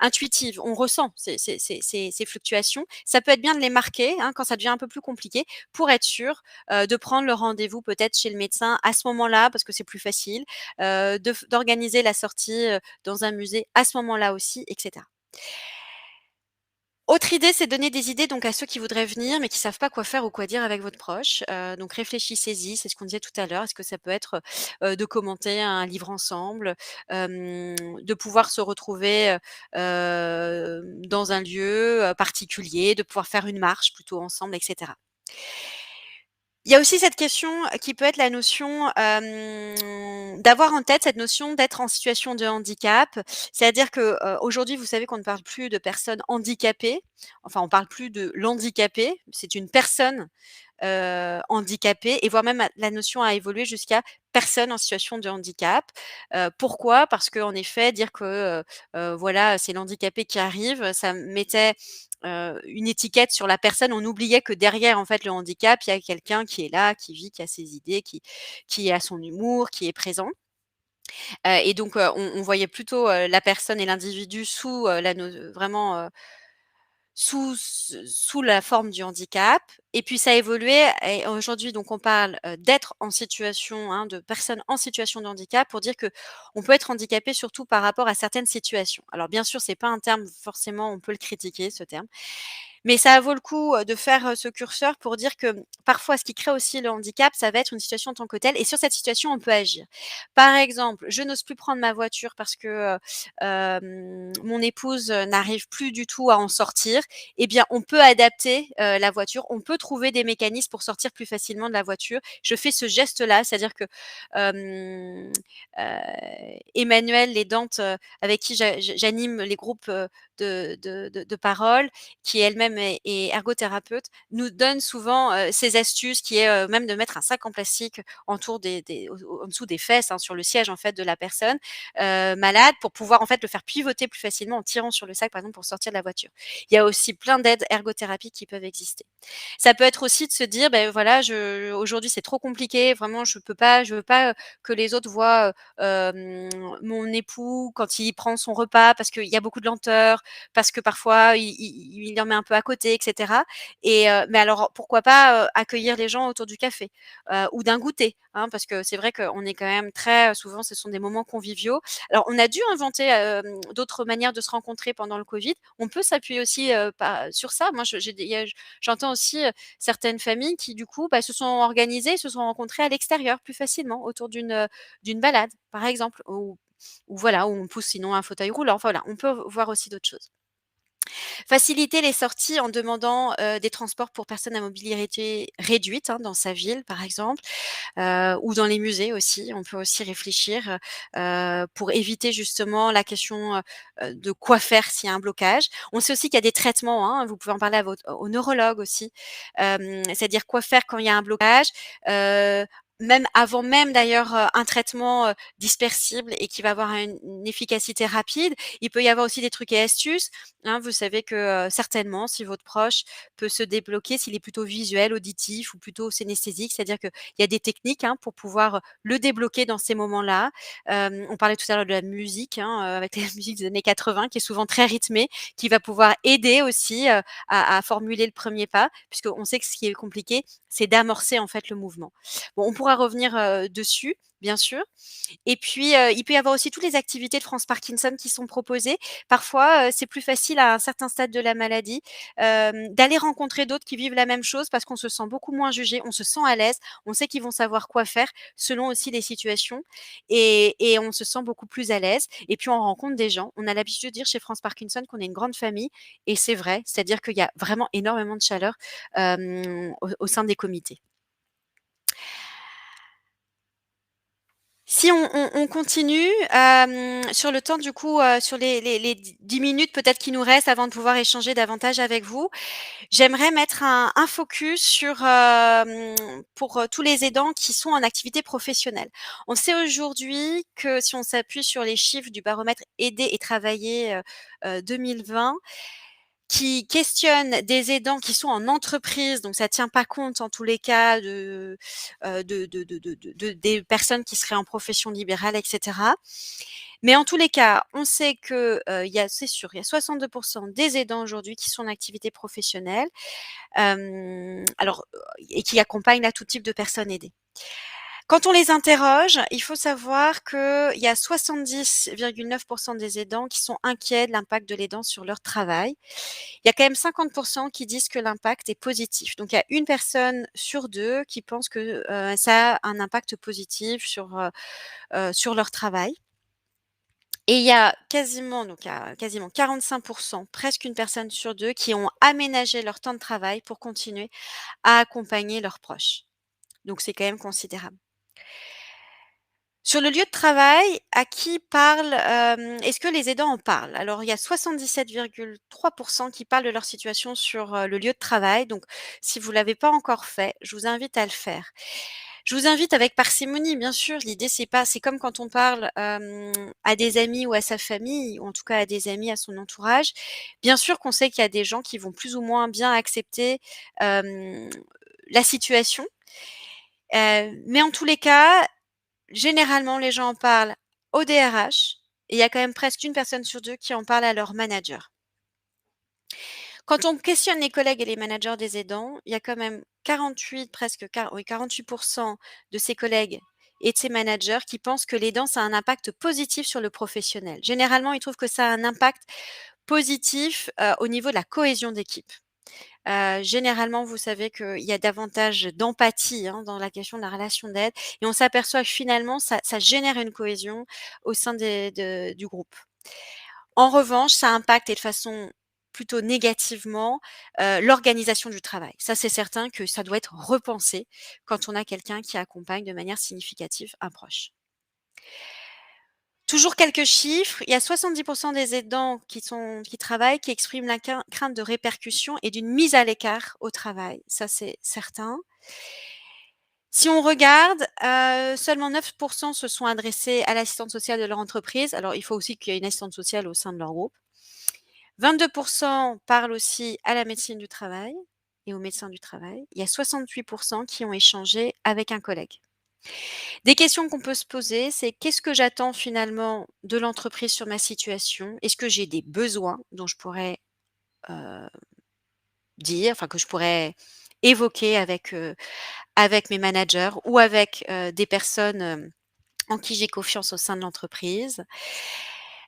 intuitive, on ressent ces fluctuations. Ça peut être bien de les marquer, quand ça devient un peu plus compliqué, pour être sûr, de prendre le rendez-vous peut-être chez le médecin à ce moment-là, parce que c'est plus facile, d'organiser la sortie, dans un musée à ce moment-là aussi et cetera. Autre idée, c'est donner des idées donc à ceux qui voudraient venir, mais qui savent pas quoi faire ou quoi dire avec votre proche. Donc réfléchissez-y, c'est ce qu'on disait tout à l'heure. Est-ce que ça peut être, de commenter un livre ensemble, de pouvoir se retrouver, dans un lieu, particulier, de pouvoir faire une marche plutôt ensemble et cetera. Il y a aussi cette question qui peut être la notion, d'avoir en tête cette notion d'être en situation de handicap. C'est-à-dire que, aujourd'hui, vous savez qu'on ne parle plus de personnes handicapées, enfin, on parle plus de l'handicapé, c'est une personne, handicapée et voire même la notion a évolué jusqu'à personne en situation de handicap. Pourquoi? Parce qu'en effet, dire que, voilà, c'est l'handicapé qui arrive, ça mettait une étiquette sur la personne. On oubliait que derrière, en fait, le handicap, il y a quelqu'un qui est là, qui vit, qui a ses idées, qui a son humour, qui est présent. Et donc, on voyait plutôt, la personne et l'individu sous, la no vraiment, sous la forme du handicap et puis ça a évolué et aujourd'hui donc on parle, d'être en situation, de personnes en situation de handicap pour dire que on peut être handicapé surtout par rapport à certaines situations. Alors bien sûr, c'est pas un terme forcément on peut le critiquer ce terme, mais ça vaut le coup, de faire, ce curseur pour dire que, parfois, ce qui crée aussi le handicap, ça va être une situation en tant que telle et sur cette situation, on peut agir. Par exemple, je n'ose plus prendre ma voiture parce que, mon épouse, n'arrive plus du tout à en sortir. Eh bien, on peut adapter, la voiture, on peut trouver des mécanismes pour sortir plus facilement de la voiture. Je fais ce geste-là, c'est-à-dire que, Emmanuel Lédante, avec qui j'anime les groupes, de parole, qui elle-même est ergothérapeute, nous donne souvent, ces astuces qui est, même de mettre un sac en plastique autour des en dessous des fesses, sur le siège en fait de la personne, malade pour pouvoir en fait le faire pivoter plus facilement en tirant sur le sac par exemple pour sortir de la voiture. Il y a aussi plein d'aides ergothérapiques qui peuvent exister. Ça peut être aussi de se dire: «Beh, voilà, je aujourd'hui c'est trop compliqué, vraiment je veux pas, que les autres voient, mon époux quand il prend son repas parce qu'il y a beaucoup de lenteur, parce que parfois il en met un peu à côté et cetera et mais alors pourquoi pas, accueillir les gens autour du café, ou d'un goûter, parce que c'est vrai qu'on est quand même très souvent ce sont des moments conviviaux. Alors on a dû inventer, d'autres manières de se rencontrer pendant le covid. On peut s'appuyer aussi, pas sur ça. Moi je j'ai des il y a j'entends aussi, certaines familles qui du coup, se sont organisées, se sont rencontrées à l'extérieur plus facilement autour d'une balade par exemple ou voilà, où on pousse sinon un fauteuil roulant. Enfin voilà, on peut voir aussi d'autres choses. Faciliter les sorties en demandant, des transports pour personnes à mobilité réduite, dans sa ville par exemple, ou dans les musées aussi. On peut aussi réfléchir, pour éviter justement la question, de quoi faire s'il y a un blocage. On sait aussi qu'il y a des traitements, vous pouvez en parler à votre au neurologue aussi, c'est-à-dire quoi faire quand il y a un blocage, même avant même d'ailleurs, un traitement, dispersible et qui va avoir une efficacité rapide. Il peut y avoir aussi des trucs et astuces, vous savez que, certainement si votre proche peut se débloquer, s'il est plutôt visuel, auditif ou plutôt synesthésique, c'est-à-dire qu'il y a des techniques, pour pouvoir le débloquer dans ces moments-là. On parlait tout à l'heure de la musique, avec la musique des années 80 qui est souvent très rythmée, qui va pouvoir aider aussi, à formuler le premier pas, puisqu'on sait que ce qui est compliqué, c'est d'amorcer en fait le mouvement. Bon, on pourrait pourra revenir, dessus, bien sûr. Et puis, il peut y avoir aussi toutes les activités de France Parkinson qui sont proposées. Parfois, c'est plus facile à un certain stade de la maladie, d'aller rencontrer d'autres qui vivent la même chose parce qu'on se sent beaucoup moins jugé, on se sent à l'aise, on sait qu'ils vont savoir quoi faire selon aussi les situations et on se sent beaucoup plus à l'aise et puis on rencontre des gens. On a l'habitude de dire chez France Parkinson qu'on est une grande famille et c'est vrai, c'est-à-dire qu'il y a vraiment énormément de chaleur, au sein des comités. Si on continue, sur le temps du coup, sur les 10 minutes peut-être qui nous restent avant de pouvoir échanger davantage avec vous, j'aimerais mettre un focus sur, pour, tous les aidants qui sont en activité professionnelle. On sait aujourd'hui que si on s'appuie sur les chiffres du baromètre Aider et travailler, 2020, qui questionne des aidants qui sont en entreprise, donc ça tient pas compte en tous les cas de des personnes qui seraient en profession libérale et cetera. Mais en tous les cas, on sait que, c'est sûr, il y a 62 des aidants aujourd'hui qui sont en activité professionnelle, alors, et qui accompagnent là tout type de personnes aidées. Quand on les interroge, il faut savoir qu'il y a 70,9 des aidants qui sont inquiets de l'impact de l'aidant sur leur travail. Il y a quand même 50 qui disent que l'impact est positif. Donc il y a une personne sur 2 qui pense que, ça a un impact positif sur leur travail et il y a quasiment 45 presque une personne sur 2 qui ont aménagé leur temps de travail pour continuer à accompagner leurs proches. Donc c'est quand même considérable. Sur le lieu de travail, à qui parle, est-ce que les aidants en parlent? Alors il y a 77,3 qui parlent de leur situation sur, le lieu de travail. Donc si vous l'avez pas encore fait, je vous invite à le faire. Je vous invite avec parcimonie, bien sûr. L'idée c'est comme quand on parle, à des amis ou à sa famille, ou en tout cas à des amis, à son entourage. Bien sûr qu'on sait qu'il y a des gens qui vont plus ou moins bien accepter, la situation, mais en tous les cas, généralement, les gens en parlent au DRH et il y a quand même presque une personne sur 2 qui en parle à leur manager. Quand on questionne les collègues et les managers des aidants, il y a quand même 48 de ces collègues et de ces managers qui pensent que l'aidant, ça a un impact positif sur le professionnel. Généralement, ils trouvent que ça a un impact positif, au niveau de la cohésion d'équipe. Généralement, vous savez qu'il y a davantage d'empathie, hein, dans la question de la relation d'aide et on s'aperçoit que finalement ça génère une cohésion au sein du groupe. En revanche, ça impacte et de façon plutôt négativement, l'organisation du travail. Ça, c'est certain que ça doit être repensé quand on a quelqu'un qui accompagne de manière significative un proche. Toujours quelques chiffres, il y a 70 des aidants qui travaillent, qui expriment la crainte de répercussions et d'une mise à l'écart au travail. Ça, c'est certain. Si on regarde, seulement 9 se sont adressés à l'assistante sociale de leur entreprise. Alors, il faut aussi qu'il y ait une assistante sociale au sein de leur groupe. 22 parlent aussi à la médecine du travail et au médecin du travail. Il y a 68 qui ont échangé avec un collègue. Des questions qu'on peut se poser, c'est: qu'est-ce que j'attends finalement de l'entreprise sur ma situation? Est-ce que j'ai des besoins dont je pourrais, heu, que je pourrais évoquer avec mes managers ou avec, des personnes, en qui j'ai confiance au sein de l'entreprise?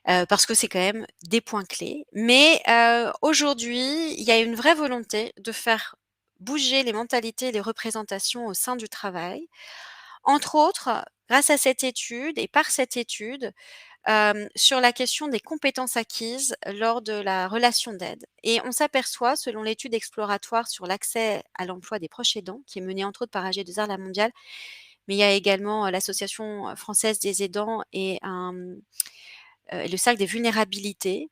Parce que c'est quand même des points clés. Mais, aujourd'hui, il y a une vraie volonté de faire bouger les mentalités et les représentations au sein du travail. Entre autres, grâce à cette étude et par cette étude, sur la question des compétences acquises lors de la relation d'aide et on s'aperçoit, selon l'étude exploratoire sur l'accès à l'emploi des proches aidants, qui est menée entre autres par AG2R La Mondiale, mais il y a également, l'association, française des aidants et le cercle des vulnérabilités,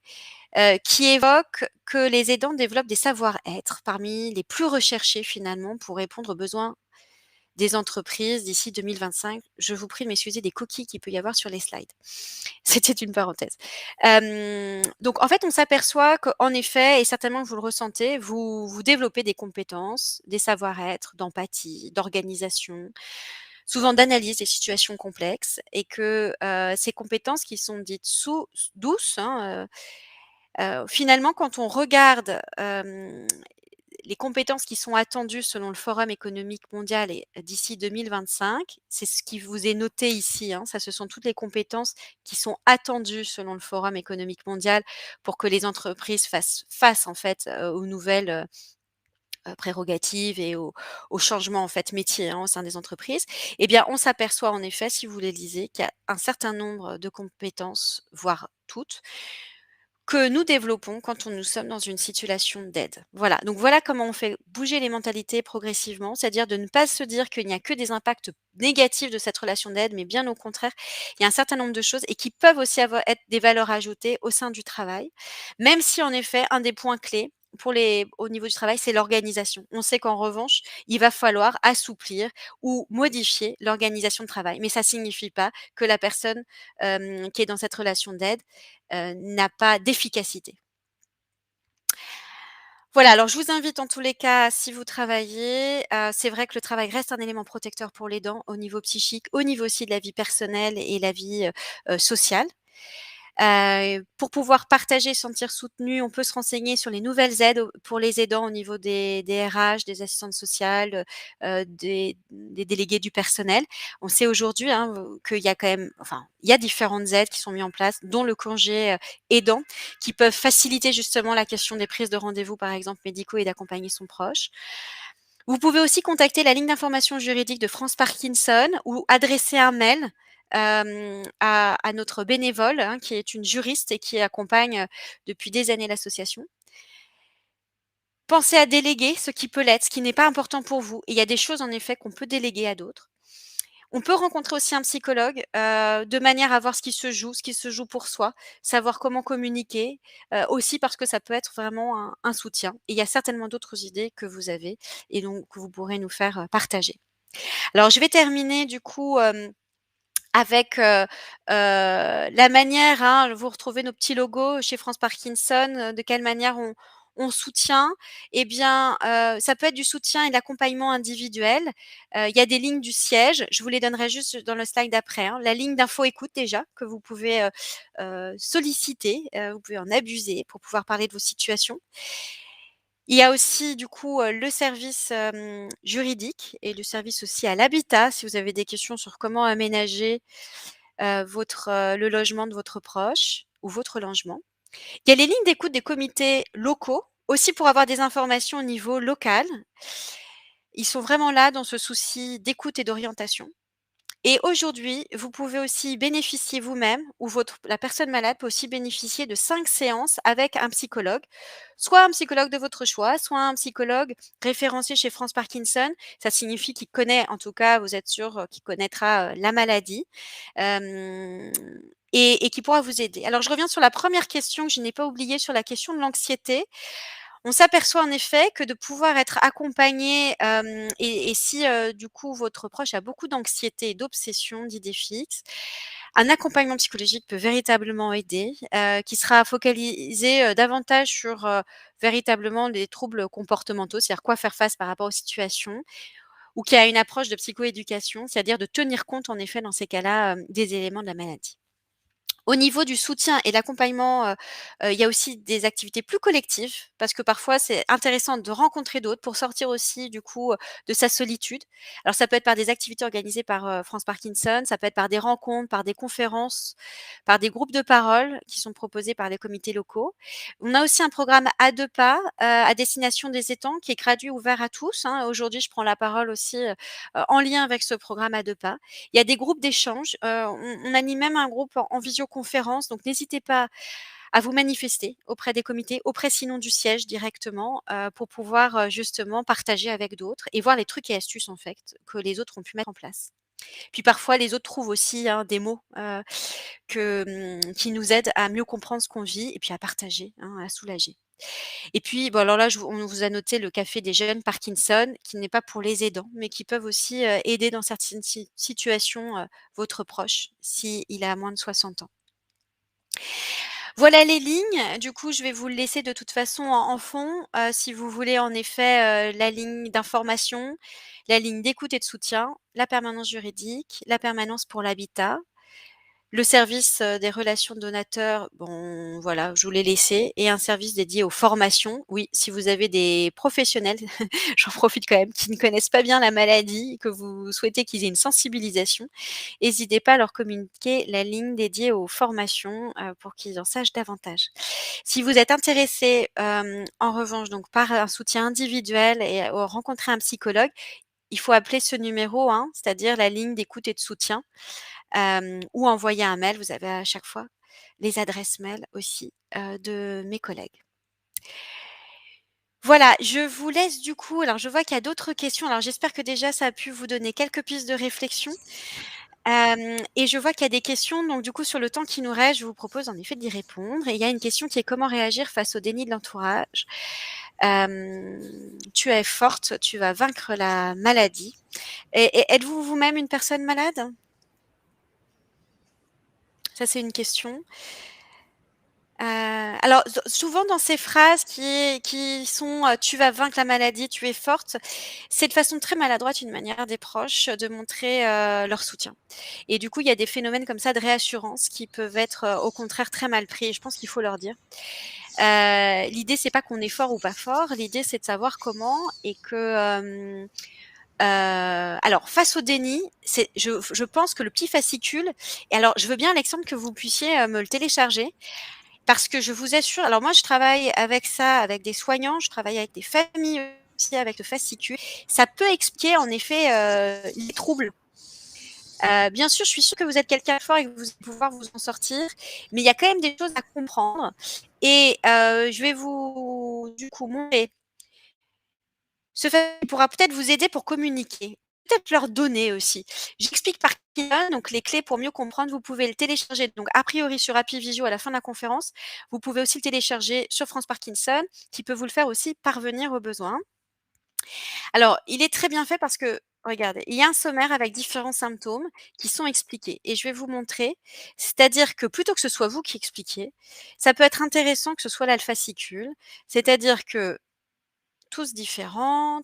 qui évoque que les aidants développent des savoir-être parmi les plus recherchés finalement pour répondre aux besoins des entreprises d'ici 2025. Je vous prie de m'excuser des coquilles qu'il peut y avoir sur les slides. C'était une parenthèse. Donc en fait, on s'aperçoit qu'en effet, et certainement que vous le ressentez, vous développez des compétences, des savoir-être, d'empathie, d'organisation, souvent d'analyse des situations complexes et que, ces compétences qui sont dites douces, hein, finalement quand on regarde, les compétences qui sont attendues selon le Forum économique mondial et d'ici 2025, c'est ce qui vous est noté ici, hein. Ça, ce sont toutes les compétences qui sont attendues selon le Forum économique mondial pour que les entreprises fassent face, en fait, aux nouvelles, prérogatives et aux changements, en fait, métiers, hein, au sein des entreprises. Eh bien, on s'aperçoit en effet, si vous les lisez, qu'il y a un certain nombre de compétences, voire toutes, que nous développons quand nous sommes dans une situation d'aide. Voilà, donc voilà comment on fait bouger les mentalités progressivement, c'est-à-dire de ne pas se dire qu'il n'y a que des impacts négatifs de cette relation d'aide, mais bien au contraire, il y a un certain nombre de choses et qui peuvent aussi être des valeurs ajoutées au sein du travail, même si en effet, un des points clés au niveau du travail, c'est l'organisation. On sait qu'en revanche, il va falloir assouplir ou modifier l'organisation de travail, mais ça signifie pas que la personne qui est dans cette relation d'aide n'a pas d'efficacité. Voilà, alors je vous invite en tous les cas, si vous travaillez, c'est vrai que le travail reste un élément protecteur pour l'aidant au niveau psychique, au niveau aussi de la vie personnelle et la vie, sociale. Pour pouvoir partager, se sentir soutenu, on peut se renseigner sur les nouvelles aides pour les aidants au niveau des RH, des assistantes sociales, des délégués du personnel. On sait aujourd'hui, hein, qu'il y a quand même il y a différentes aides qui sont mises en place, dont le congé, aidant, qui peuvent faciliter justement la question des prises de rendez-vous, par exemple, médicaux et d'accompagner son proche. Vous pouvez aussi contacter la ligne d'information juridique de France Parkinson ou adresser un mail à notre bénévole, hein, qui est une juriste et qui accompagne depuis des années l'association. Pensez à déléguer ce qui peut l'être, ce qui n'est pas important pour vous. Et il y a des choses en effet qu'on peut déléguer à d'autres. On peut rencontrer aussi un psychologue de manière à voir ce qui se joue pour soi, savoir comment communiquer, aussi parce que ça peut être vraiment un soutien. Et il y a certainement d'autres idées que vous avez et donc que vous pourrez nous faire partager. Alors je vais terminer du coup avec, la manière, hein, vous retrouvez nos petits logos chez France Parkinson, de quelle manière on soutient. Eh bien, ça peut être du soutien et de l'accompagnement individuel. Il y a des lignes du siège, je vous les donnerai juste dans le slide d'après, hein. La ligne d'info écoute déjà, que vous pouvez, solliciter, vous pouvez en abuser pour pouvoir parler de vos situations. Il y a aussi du coup, le service, juridique et le service aussi à l'habitat, si vous avez des questions sur comment aménager, le logement de votre proche ou votre logement. Il y a les lignes d'écoute des comités locaux, aussi pour avoir des informations au niveau local. Ils sont vraiment là dans ce souci d'écoute et d'orientation. Et aujourd'hui, vous pouvez aussi bénéficier vous-même ou la personne malade peut aussi bénéficier de 5 séances avec un psychologue, soit un psychologue de votre choix, soit un psychologue référencé chez France Parkinson. Ça signifie qu'il connaît, en tout cas, vous êtes sûr, qu'il connaîtra, la maladie, hem et qui pourra vous aider. Alors je reviens sur la première question que je n'ai pas oubliée sur la question de l'anxiété. On s'aperçoit en effet que de pouvoir être accompagné, et si, du coup votre proche a beaucoup d'anxiété et d'obsession, d'idées fixes, un accompagnement psychologique peut véritablement aider, qui sera focalisé, davantage sur, véritablement les troubles comportementaux, c'est-à-dire quoi faire face par rapport aux situations ou qui a une approche de psychoéducation, c'est-à-dire de tenir compte en effet dans ces cas-là, des éléments de la maladie. Au niveau du soutien et l'accompagnement, il y a aussi des activités plus collectives parce que parfois c'est intéressant de rencontrer d'autres pour sortir aussi du coup, de sa solitude. Alors ça peut être par des activités organisées par, France Parkinson, ça peut être par des rencontres, par des conférences, par des groupes de parole qui sont proposés par les comités locaux. On a aussi un programme à 2 pas, à destination des aidants qui est gratuit, ouvert à tous, hein. Aujourd'hui, je prends la parole aussi, en lien avec ce programme à 2 pas. Il y a des groupes d'échange, on anime même un groupe en visioconférence, donc n'hésitez pas à vous manifester auprès des comités, auprès sinon du siège directement, pour pouvoir, justement partager avec d'autres et voir les trucs et astuces en fait que les autres ont pu mettre en place. Puis parfois les autres trouvent aussi, hein, des mots, qui nous aident à mieux comprendre ce qu'on vit et puis à partager, hein, à soulager. Et puis, bon alors là, on vous a noté le café des jeunes Parkinson, qui n'est pas pour les aidants, mais qui peuvent aussi, aider dans certaines situations, votre proche, s'il a moins de 60 ans. Voilà les lignes. Du coup, je vais vous le laisser de toute façon en fond, si vous voulez en effet, la ligne d'information, la ligne d'écoute et de soutien, la permanence juridique, la permanence pour l'habitat, Le service, des relations donateurs, bon, voilà, je vous l'ai laissé et un service dédié aux formations. Oui, si vous avez des professionnels, j'en profite quand même, qui ne connaissent pas bien la maladie, que vous souhaitez qu'ils aient une sensibilisation, hésitez pas à leur communiquer la ligne dédiée aux formations, pour qu'ils en sachent davantage. Si vous êtes intéressé, en revanche, donc par un soutien individuel et rencontrer un psychologue, il faut appeler ce numéro, hein, c'est-à-dire la ligne d'écoute et de soutien. Ou envoyer un mail. Vous avez à chaque fois les adresses mail aussi, de mes collègues. Voilà, je vous laisse du coup alors je vois qu'il y a d'autres questions. Alors j'espère que déjà ça a pu vous donner quelques pistes de réflexion. Et je vois qu'il y a des questions, donc du coup sur le temps qui nous reste, je vous propose en effet d'y répondre. Et il y a une question qui est: «Comment réagir face au déni de l'entourage?» Tu es forte, tu vas vaincre la maladie. Et êtes-vous vous-même une personne malade? Ça, c'est une question. Alors souvent dans ces phrases qui sont, «Tu vas vaincre la maladie, tu es forte», c'est de façon très maladroite une manière des proches de montrer, leur soutien. Et du coup, il y a des phénomènes comme ça de réassurance qui peuvent être, au contraire très mal pris et je pense qu'il faut leur dire. L'idée c'est pas qu'on est fort ou pas fort, l'idée c'est de savoir comment et que, alors face au déni, c'est je pense que le petit fascicule et alors je veux bien Alexandre que vous puissiez, me le télécharger parce que je vous assure alors moi je travaille avec ça, avec des soignants, je travaille avec des familles aussi avec le fascicule. Ça peut expliquer en effet, les troubles. Bien sûr, je suis sûre que vous êtes quelqu'un de fort et que vous allez pouvoir vous en sortir, mais il y a quand même des choses à comprendre et je vais vous du coup montrer ce fascicule pourra peut-être vous aider pour communiquer, peut-être leur donner aussi. J'explique par Parkinson, donc les clés pour mieux comprendre, vous pouvez le télécharger donc a priori sur Happy Visio à la fin de la conférence. Vous pouvez aussi le télécharger sur France Parkinson, qui peut vous le faire aussi parvenir au besoin. Alors, il est très bien fait parce que, regardez, il y a un sommaire avec différents symptômes qui sont expliqués et je vais vous montrer. C'est-à-dire que plutôt que ce soit vous qui expliquiez, ça peut être intéressant que ce soit là le fascicule. C'est-à-dire que tous différents,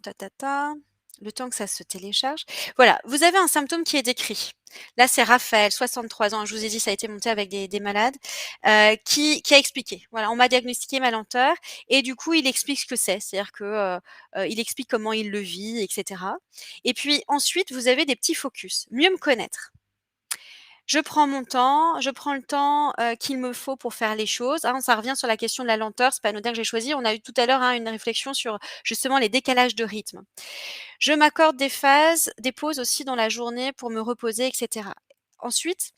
le temps que ça se télécharge. Voilà, vous avez un symptôme qui est décrit. Là, c'est Raphaël, 63 ans, je vous ai dit, ça a été monté avec des malades, qui a expliqué. Voilà, on m'a diagnostiqué ma lenteur et du coup, il explique ce que c'est. C'est-à-dire que, il explique comment il le vit et cetera. Et puis ensuite, vous avez des petits focus. Mieux me connaître. Je prends mon temps, je prends le temps, qu'il me faut pour faire les choses, hein. Ça revient sur la question de la lenteur, c'est pas anodin que j'ai choisi. On a eu tout à l'heure, hein, une réflexion sur justement les décalages de rythme. Je m'accorde des phases, des pauses aussi dans la journée pour me reposer et cetera. Ensuite,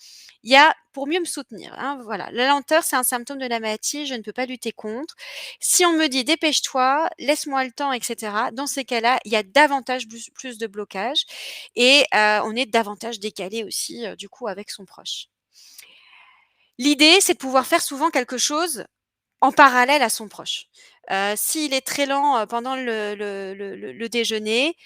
il y a pour mieux me soutenir, hein, voilà. La lenteur, c'est un symptôme de la maladie, je ne peux pas lutter contre. Si on me dit: «Dépêche-toi, laisse-moi le temps» et cetera, dans ces cas-là, il y a davantage plus de blocage et on est davantage décalé aussi, du coup avec son proche. L'idée, c'est de pouvoir faire souvent quelque chose en parallèle à son proche. S'il est très lent, pendant le déjeuner,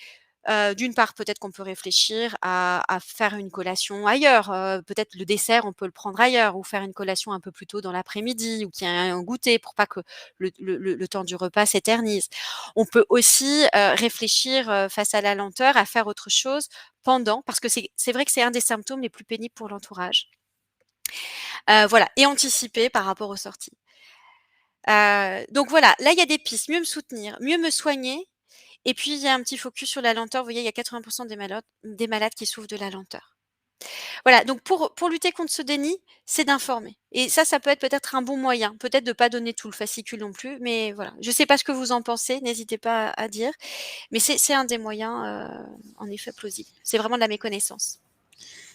d'une part, peut-être qu'on peut réfléchir à faire une collation ailleurs, peut-être le dessert, on peut le prendre ailleurs ou faire une collation un peu plus tôt dans l'après-midi ou qu'il y ait un goûter pour pas que le temps du repas s'éternise. On peut aussi, réfléchir, face à la lenteur, à faire autre chose pendant parce que c'est vrai que c'est un des symptômes les plus pénibles pour l'entourage. Voilà et anticiper par rapport aux sorties. Donc voilà, là, il y a des pistes, mieux me soutenir, mieux me soigner et puis il y a un petit focus sur la lenteur. Vous voyez, il y a 80 des malades qui souffrent de la lenteur. Voilà, donc pour lutter contre ce déni, c'est d'informer et ça peut être peut-être un bon moyen, peut-être de pas donner tout le fascicule non plus, mais voilà. Je sais pas ce que vous en pensez, n'hésitez pas à dire, mais c'est un des moyens, en effet plausible. C'est vraiment de la méconnaissance.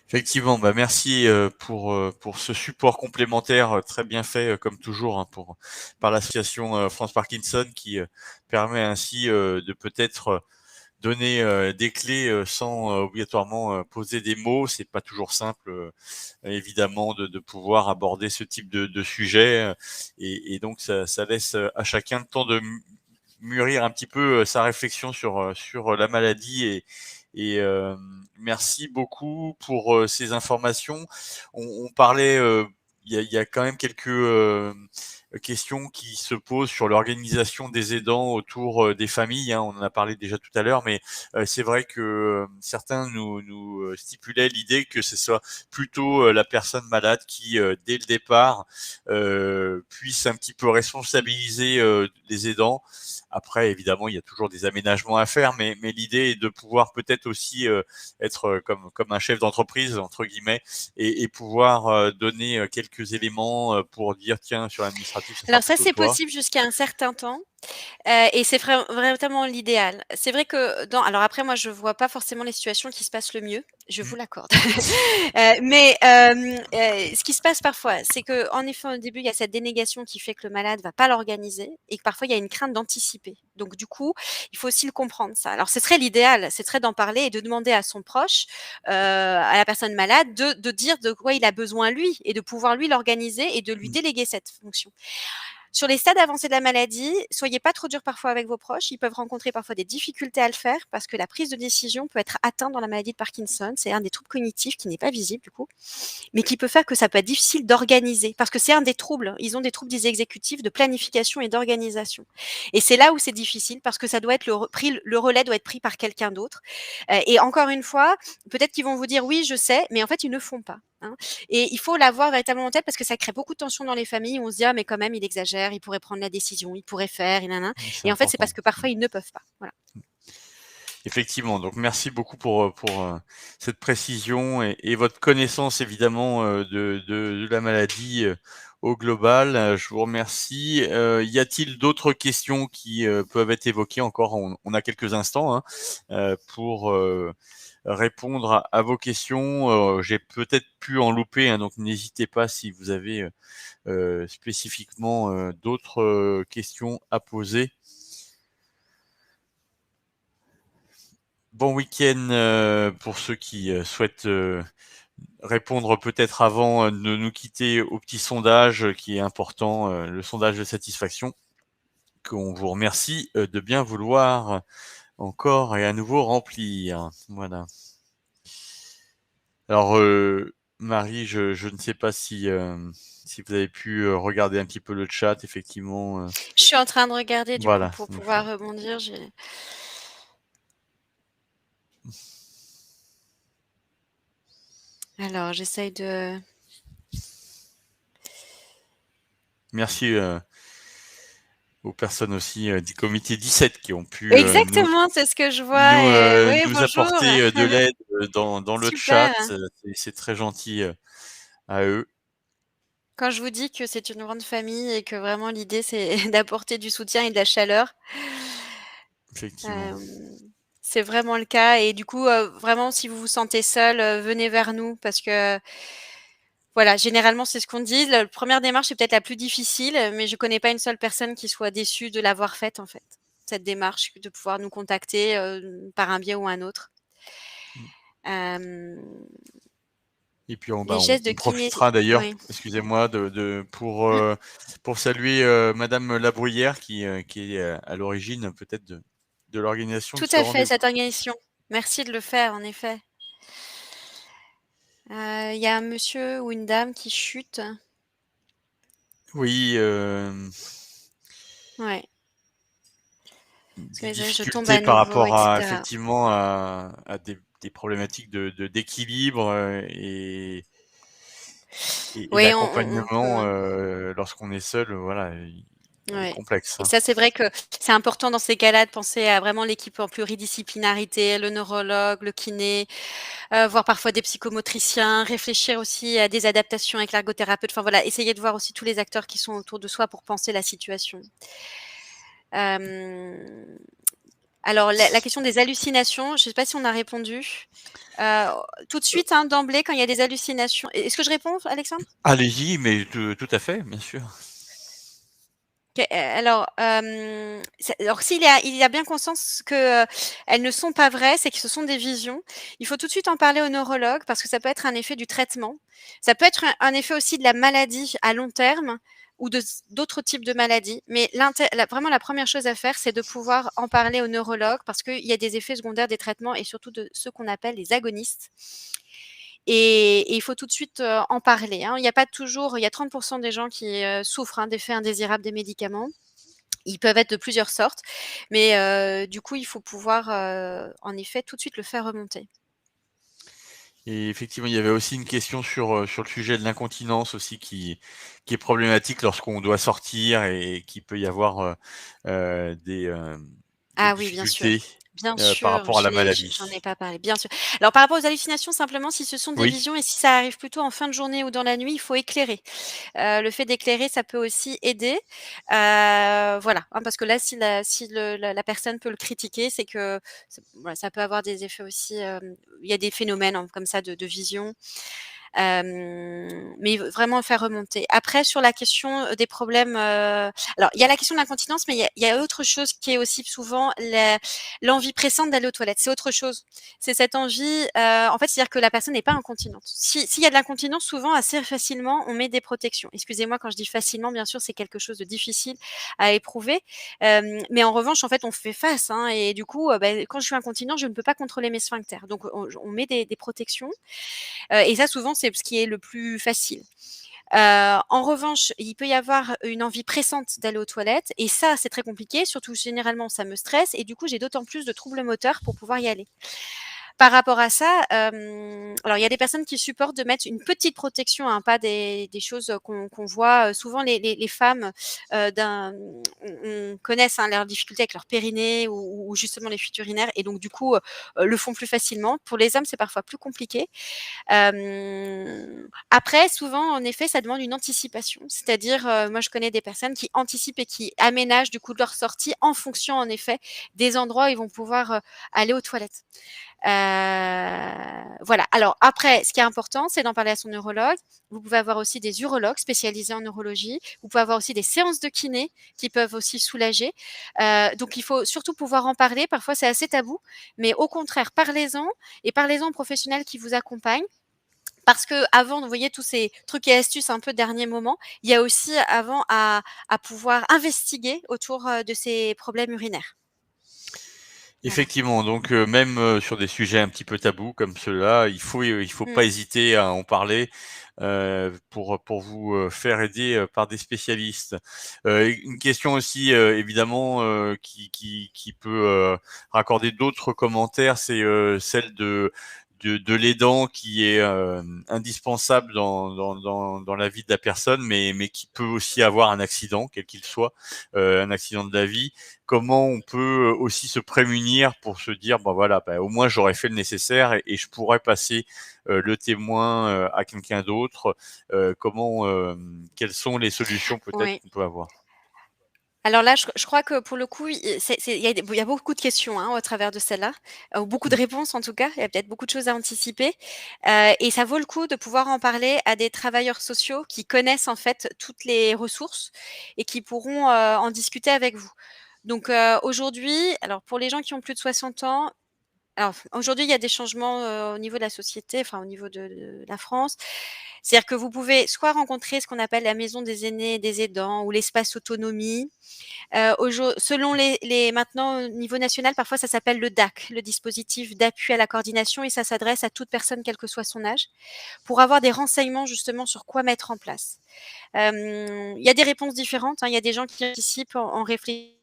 Effectivement, bah merci pour ce support complémentaire très bien fait comme toujours hein, par l'association France Parkinson qui permet ainsi de peut-être donner des clés sans obligatoirement poser des mots. C'est pas toujours simple évidemment de pouvoir aborder ce type de sujet et donc ça laisse à chacun le temps de mûrir un petit peu sa réflexion sur la maladie et merci beaucoup pour ces informations. On parlait, il y a quand même quelques questions qui se posent sur l'organisation des aidants autour des familles, hein. On en a parlé déjà tout à l'heure, mais c'est vrai que certains nous stipulaient l'idée que ce soit plutôt la personne malade qui, dès le départ, puisse un petit peu responsabiliser les aidants. Après, évidemment, il y a toujours des aménagements à faire, mais l'idée est de pouvoir peut-être aussi être comme un chef d'entreprise, entre guillemets, et pouvoir donner quelques éléments pour dire, tiens, sur l'administratif, ça sera Alors ça, plutôt c'est toi. possible jusqu'à un certain temps. Et c'est vraiment l'idéal. C'est vrai que alors après moi je vois pas forcément les situations qui se passent le mieux, je Mmh. vous l'accorde. Mais ce qui se passe parfois, c'est qu'en effet au début il y a cette dénégation qui fait que le malade va pas l'organiser et que parfois il y a une crainte d'anticiper. Donc du coup, il faut aussi le comprendre ça. Alors ce serait l'idéal, c'est serait d'en parler et de demander à son proche, à la personne malade de dire de quoi il a besoin lui et de pouvoir lui l'organiser et de lui Mmh. déléguer cette fonction. Sur les stades avancés de la maladie, soyez pas trop dur parfois avec vos proches. Ils peuvent rencontrer parfois des difficultés à le faire parce que la prise de décision peut être atteinte dans la maladie de Parkinson. C'est un des troubles cognitifs qui n'est pas visible du coup, mais qui peut faire que ça peut être difficile d'organiser parce que c'est un des troubles. Ils ont des troubles dits exécutifs de planification et d'organisation. Et c'est là où c'est difficile parce que ça doit être le relais doit être pris par quelqu'un d'autre. Et encore une fois, peut-être qu'ils vont vous dire oui, je sais, mais en fait ils ne font pas. Hein. Et il faut l'avoir véritablement en tête parce que ça crée beaucoup de tension dans les familles où on se dit ah mais quand même il exagère, il pourrait prendre la décision, il pourrait faire, et nanana. C'est Et en fait c'est parce important. que parfois ils ne peuvent pas. Voilà. Effectivement, donc merci beaucoup pour cette précision et votre connaissance évidemment de la maladie au global. Je vous remercie. Y a-t-il d'autres questions qui peuvent être évoquées encore? On a quelques instants hein, pour répondre à vos questions. J'ai peut-être pu en louper, hein, donc n'hésitez pas si vous avez spécifiquement d'autres questions à poser. Bon week-end pour ceux qui souhaitent répondre peut-être avant de nous quitter au petit sondage qui est important, le sondage de satisfaction, qu'on vous remercie de bien vouloir encore et à nouveau remplir. Voilà. Alors, Marie, je ne sais pas si vous avez pu regarder un petit peu le chat, effectivement. Je suis en train de regarder du coup Voilà. pour Donc, pouvoir rebondir. Alors j'essaye de. merci aux personnes aussi du comité 17 qui ont pu Exactement, c'est ce que je vois. Et... Oui, nous bonjour. apporter de l'aide dans le chat. Super. C'est très gentil à eux. Quand je vous dis que c'est une grande famille et que vraiment l'idée c'est d'apporter du soutien et de la chaleur, Effectivement. c'est vraiment le cas. Et du coup, vraiment, si vous vous sentez seul, venez vers nous parce que voilà, généralement c'est ce qu'on dit. La première démarche est peut-être la plus difficile, mais je connais pas une seule personne qui soit déçue de l'avoir faite en fait. Cette démarche de pouvoir nous contacter par un biais ou un autre. Hem, Et puis les gestes de on kiné profitera d'ailleurs, oui. excusez-moi, Mmh. pour saluer Madame Labruyère qui est à l'origine peut-être de l'organisation de Tout ce à fait, rendez-vous. cette organisation. Merci de le faire, en effet. Il y a un monsieur ou une dame qui chute. Oui, Ouais, parce que des je tombe à difficultés par nouveau, rapport et à cetera. effectivement à des problématiques d'équilibre et Oui, on d'accompagnement peut lorsqu'on est seul, voilà, elle est ouais, complexe, et hein. ça, c'est vrai que c'est important dans ces cas-là de penser à vraiment l'équipe en pluridisciplinarité, le neurologue, le kiné, voir parfois des psychomotriciens, réfléchir aussi à des adaptations avec l'ergothérapeute. Enfin voilà, essayer de voir aussi tous les acteurs qui sont autour de soi pour penser la situation. Hem Alors la question des hallucinations, je ne sais pas si on a répondu. Heu, Tout de suite, hein, d'emblée, quand il y a des hallucinations, est-ce que je réponds, Alexandre? Allez-y, mais tout à fait, bien sûr. OK, alors, alors il y a bien conscience que, elles ne sont pas vraies, c'est que ce sont des visions. Il faut tout de suite en parler au neurologue parce que ça peut être un effet du traitement. Ça peut être un effet aussi de la maladie à long terme ou d'autres types de maladies. Mais vraiment la première chose à faire, c'est de pouvoir en parler au neurologue parce qu'il y a des effets secondaires des traitements et surtout de ceux qu'on appelle les agonistes. et il faut tout de suite, en parler, hein. Il y a 30 des gens qui, souffrent, hein, d'effets indésirables des médicaments. Ils peuvent être de plusieurs sortes, mais du coup, il faut pouvoir, en effet, tout de suite le faire remonter. Et effectivement, il y avait aussi une question sur le sujet de l'incontinence aussi qui est problématique lorsqu'on doit sortir et qu'il peut y avoir, des Ah oui, bien sûr. difficultés, Bien par sûr, rapport à la j'en maladie. ai pas parlé, bien sûr. Alors par rapport aux hallucinations, simplement, si ce sont des Oui, visions et si ça arrive plutôt en fin de journée ou dans la nuit, il faut éclairer. Le fait d'éclairer, ça peut aussi aider. Voilà, hein, parce que là, si la personne peut le critiquer, c'est que voilà, ça peut avoir des effets aussi, il y a des phénomènes, hein, comme ça de vision. Mais vraiment faire remonter. Après sur la question, des problèmes, alors il y a la question de l'incontinence, mais il y a autre chose qui est aussi souvent l'envie pressante d'aller aux toilettes. C'est autre chose. C'est cette envie, en fait, c'est-à-dire que la personne n'est pas incontinente. S'il y a de l'incontinence, souvent assez facilement, on met des protections. Excusez-moi quand je dis facilement, bien sûr, c'est quelque chose de difficile à éprouver, mais en revanche, en fait, on fait face, hein, et du coup, quand je suis incontinent, je ne peux pas contrôler mes sphincters. Donc on met des protections. Et ça, souvent, c'est ce qui est le plus facile. En revanche, il peut y avoir une envie pressante d'aller aux toilettes et ça, c'est très compliqué, surtout généralement, ça me stresse et du coup, j'ai d'autant plus de troubles moteurs pour pouvoir y aller. Par rapport à ça, alors il y a des personnes qui supportent de mettre une petite protection, hein, pas des choses, qu'on voit, souvent les femmes, on connaissent, hein, leurs difficultés avec leur périnée ou justement les fuites urinaires et donc du coup, le font plus facilement. Pour les hommes, c'est parfois plus compliqué. Après, souvent, en effet, ça demande une anticipation. C'est-à-dire, moi, je connais des personnes qui anticipent et qui aménagent du coup de leur sortie en fonction, en effet, des endroits où ils vont pouvoir, aller aux toilettes. Voilà. Alors après, ce qui est important, c'est d'en parler à son neurologue. Vous pouvez avoir aussi des urologues spécialisés en neurologie. Vous pouvez avoir aussi des séances de kiné qui peuvent aussi soulager. Donc il faut surtout pouvoir en parler. Parfois, c'est assez tabou, mais au contraire, parlez-en et parlez-en aux professionnels qui vous accompagnent. Parce qu'avant, vous voyez tous ces trucs et astuces un peu dernier moment, il y a aussi avant à pouvoir investiguer autour, de ces problèmes urinaires. Voilà. effectivement, donc même, sur des sujets un petit peu tabous comme ceux-là, il faut Mmh. pas hésiter à en parler, pour vous, faire aider, par des spécialistes. Une question aussi, évidemment, qui peut, raccorder d'autres commentaires, c'est, celle de l'aidant qui est, indispensable dans la vie de la personne, mais qui peut aussi avoir un accident, quel qu'il soit, un accident de la vie. Comment on peut aussi se prémunir pour se dire: «Bah, voilà, bah, au moins j'aurais fait le nécessaire et je pourrais passer, le témoin, à quelqu'un d'autre». Quelles sont les solutions peut-être Oui. qu'on peut avoir? Alors là, je crois que pour le coup, il y a beaucoup de questions, hein, au travers de celle-là, ou beaucoup de Mmh. réponses en tout cas. Il y a peut-être beaucoup de choses à anticiper, et ça vaut le coup de pouvoir en parler à des travailleurs sociaux qui connaissent en fait toutes les ressources et qui pourront, en discuter avec vous. Donc, aujourd'hui, alors pour les gens qui ont plus de 60 ans, alors aujourd'hui, il y a des changements, au niveau de la société, enfin au niveau de la France. C'est-à-dire que vous pouvez soit rencontrer ce qu'on appelle la maison des aînés et des aidants ou l'espace autonomie. Selon les maintenant au niveau national, parfois ça s'appelle le DAC, le dispositif d'appui à la coordination et ça s'adresse à toute personne quel que soit son âge, pour avoir des renseignements justement sur quoi mettre en place. Il y a des réponses différentes, hein. Il y a des gens qui anticipent en réfléchissant,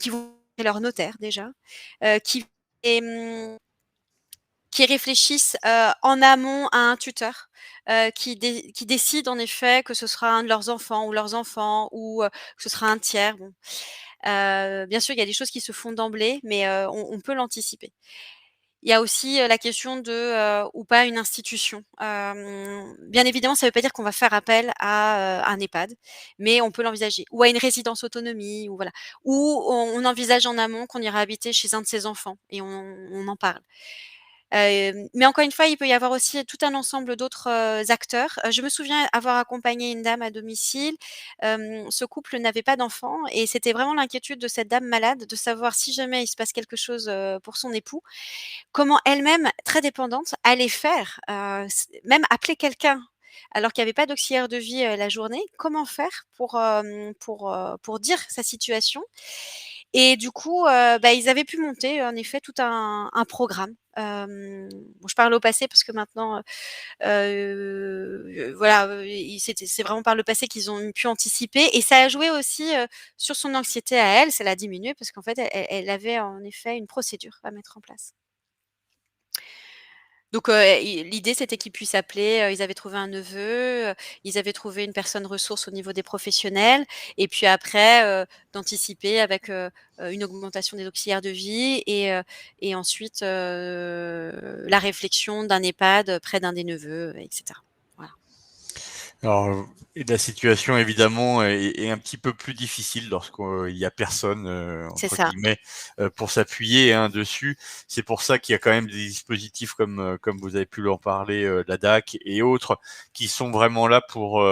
qui vont chez leur notaire déjà, qui et qui réfléchissent, en amont à un tuteur, qui décide en effet que ce sera un de leurs enfants ou, que ce sera un tiers, bon. Bien sûr, il y a des choses qui se font d'emblée, mais, on peut l'anticiper. Il y a aussi, la question de, ou pas une institution. Bien évidemment, ça ne veut pas dire qu'on va faire appel à un EHPAD, mais on peut l'envisager ou à une résidence autonomie ou voilà. Ou on envisage en amont qu'on ira habiter chez un de ses enfants et on en parle. Mais encore une fois, il peut y avoir aussi tout un ensemble d'autres, acteurs. Je me souviens avoir accompagné une dame à domicile. Ce couple n'avait pas d'enfant et c'était vraiment l'inquiétude de cette dame malade de savoir si jamais il se passe quelque chose, pour son époux, comment elle-même, très dépendante, allait faire, même appeler quelqu'un alors qu'il y avait pas d'auxiliaire de vie, la journée. Comment faire pour dire sa situation? Et du coup, ils avaient pu monter en effet tout un programme Bon, je parle au passé parce que maintenant, voilà, c'est vraiment par le passé qu'ils ont pu anticiper et ça a joué aussi, sur son anxiété à elle, ça l'a diminuée parce qu'en fait, elle avait en effet une procédure à mettre en place. Donc, l'idée, c'était qu'ils puissent appeler, ils avaient trouvé un neveu, ils avaient trouvé une personne ressource au niveau des professionnels et puis après, d'anticiper avec, une augmentation des auxiliaires de vie et ensuite, la réflexion d'un EHPAD près d'un des neveux, et cetera. Voilà. Alors, et la situation évidemment est un petit peu plus difficile lorsqu'il y a personne, C'est entre ça. guillemets, pour s'appuyer, hein, dessus. C'est pour ça qu'il y a quand même des dispositifs comme vous avez pu leur parler, la DAC et autres, qui sont vraiment là pour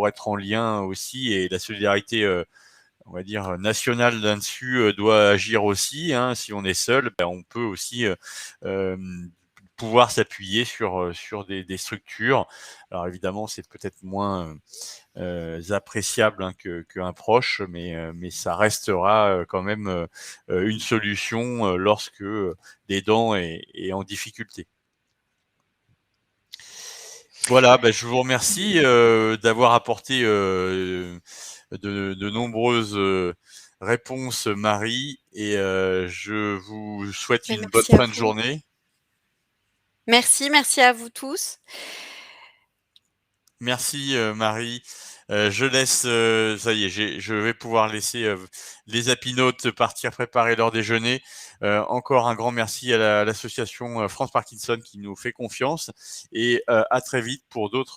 être en lien aussi et la solidarité, on va dire, nationale là-dessus, doit agir aussi, hein. Si on est seul, on peut aussi, pouvoir s'appuyer sur des structures. Alors évidemment, c'est peut-être moins, appréciable, hein, qu'un proche, mais ça restera, quand même, une solution, lorsque, l'aidant est en difficulté. Voilà, je vous remercie, d'avoir apporté, de nombreuses, réponses, Marie et je vous souhaite Mais une bonne merci à fin de vous. journée. Merci à vous tous. Merci, Marie. Je laisse, ça y est, je vais pouvoir laisser, les apinotes partir préparer leur déjeuner. Encore un grand merci à l'association, France Parkinson qui nous fait confiance et à très vite pour d'autres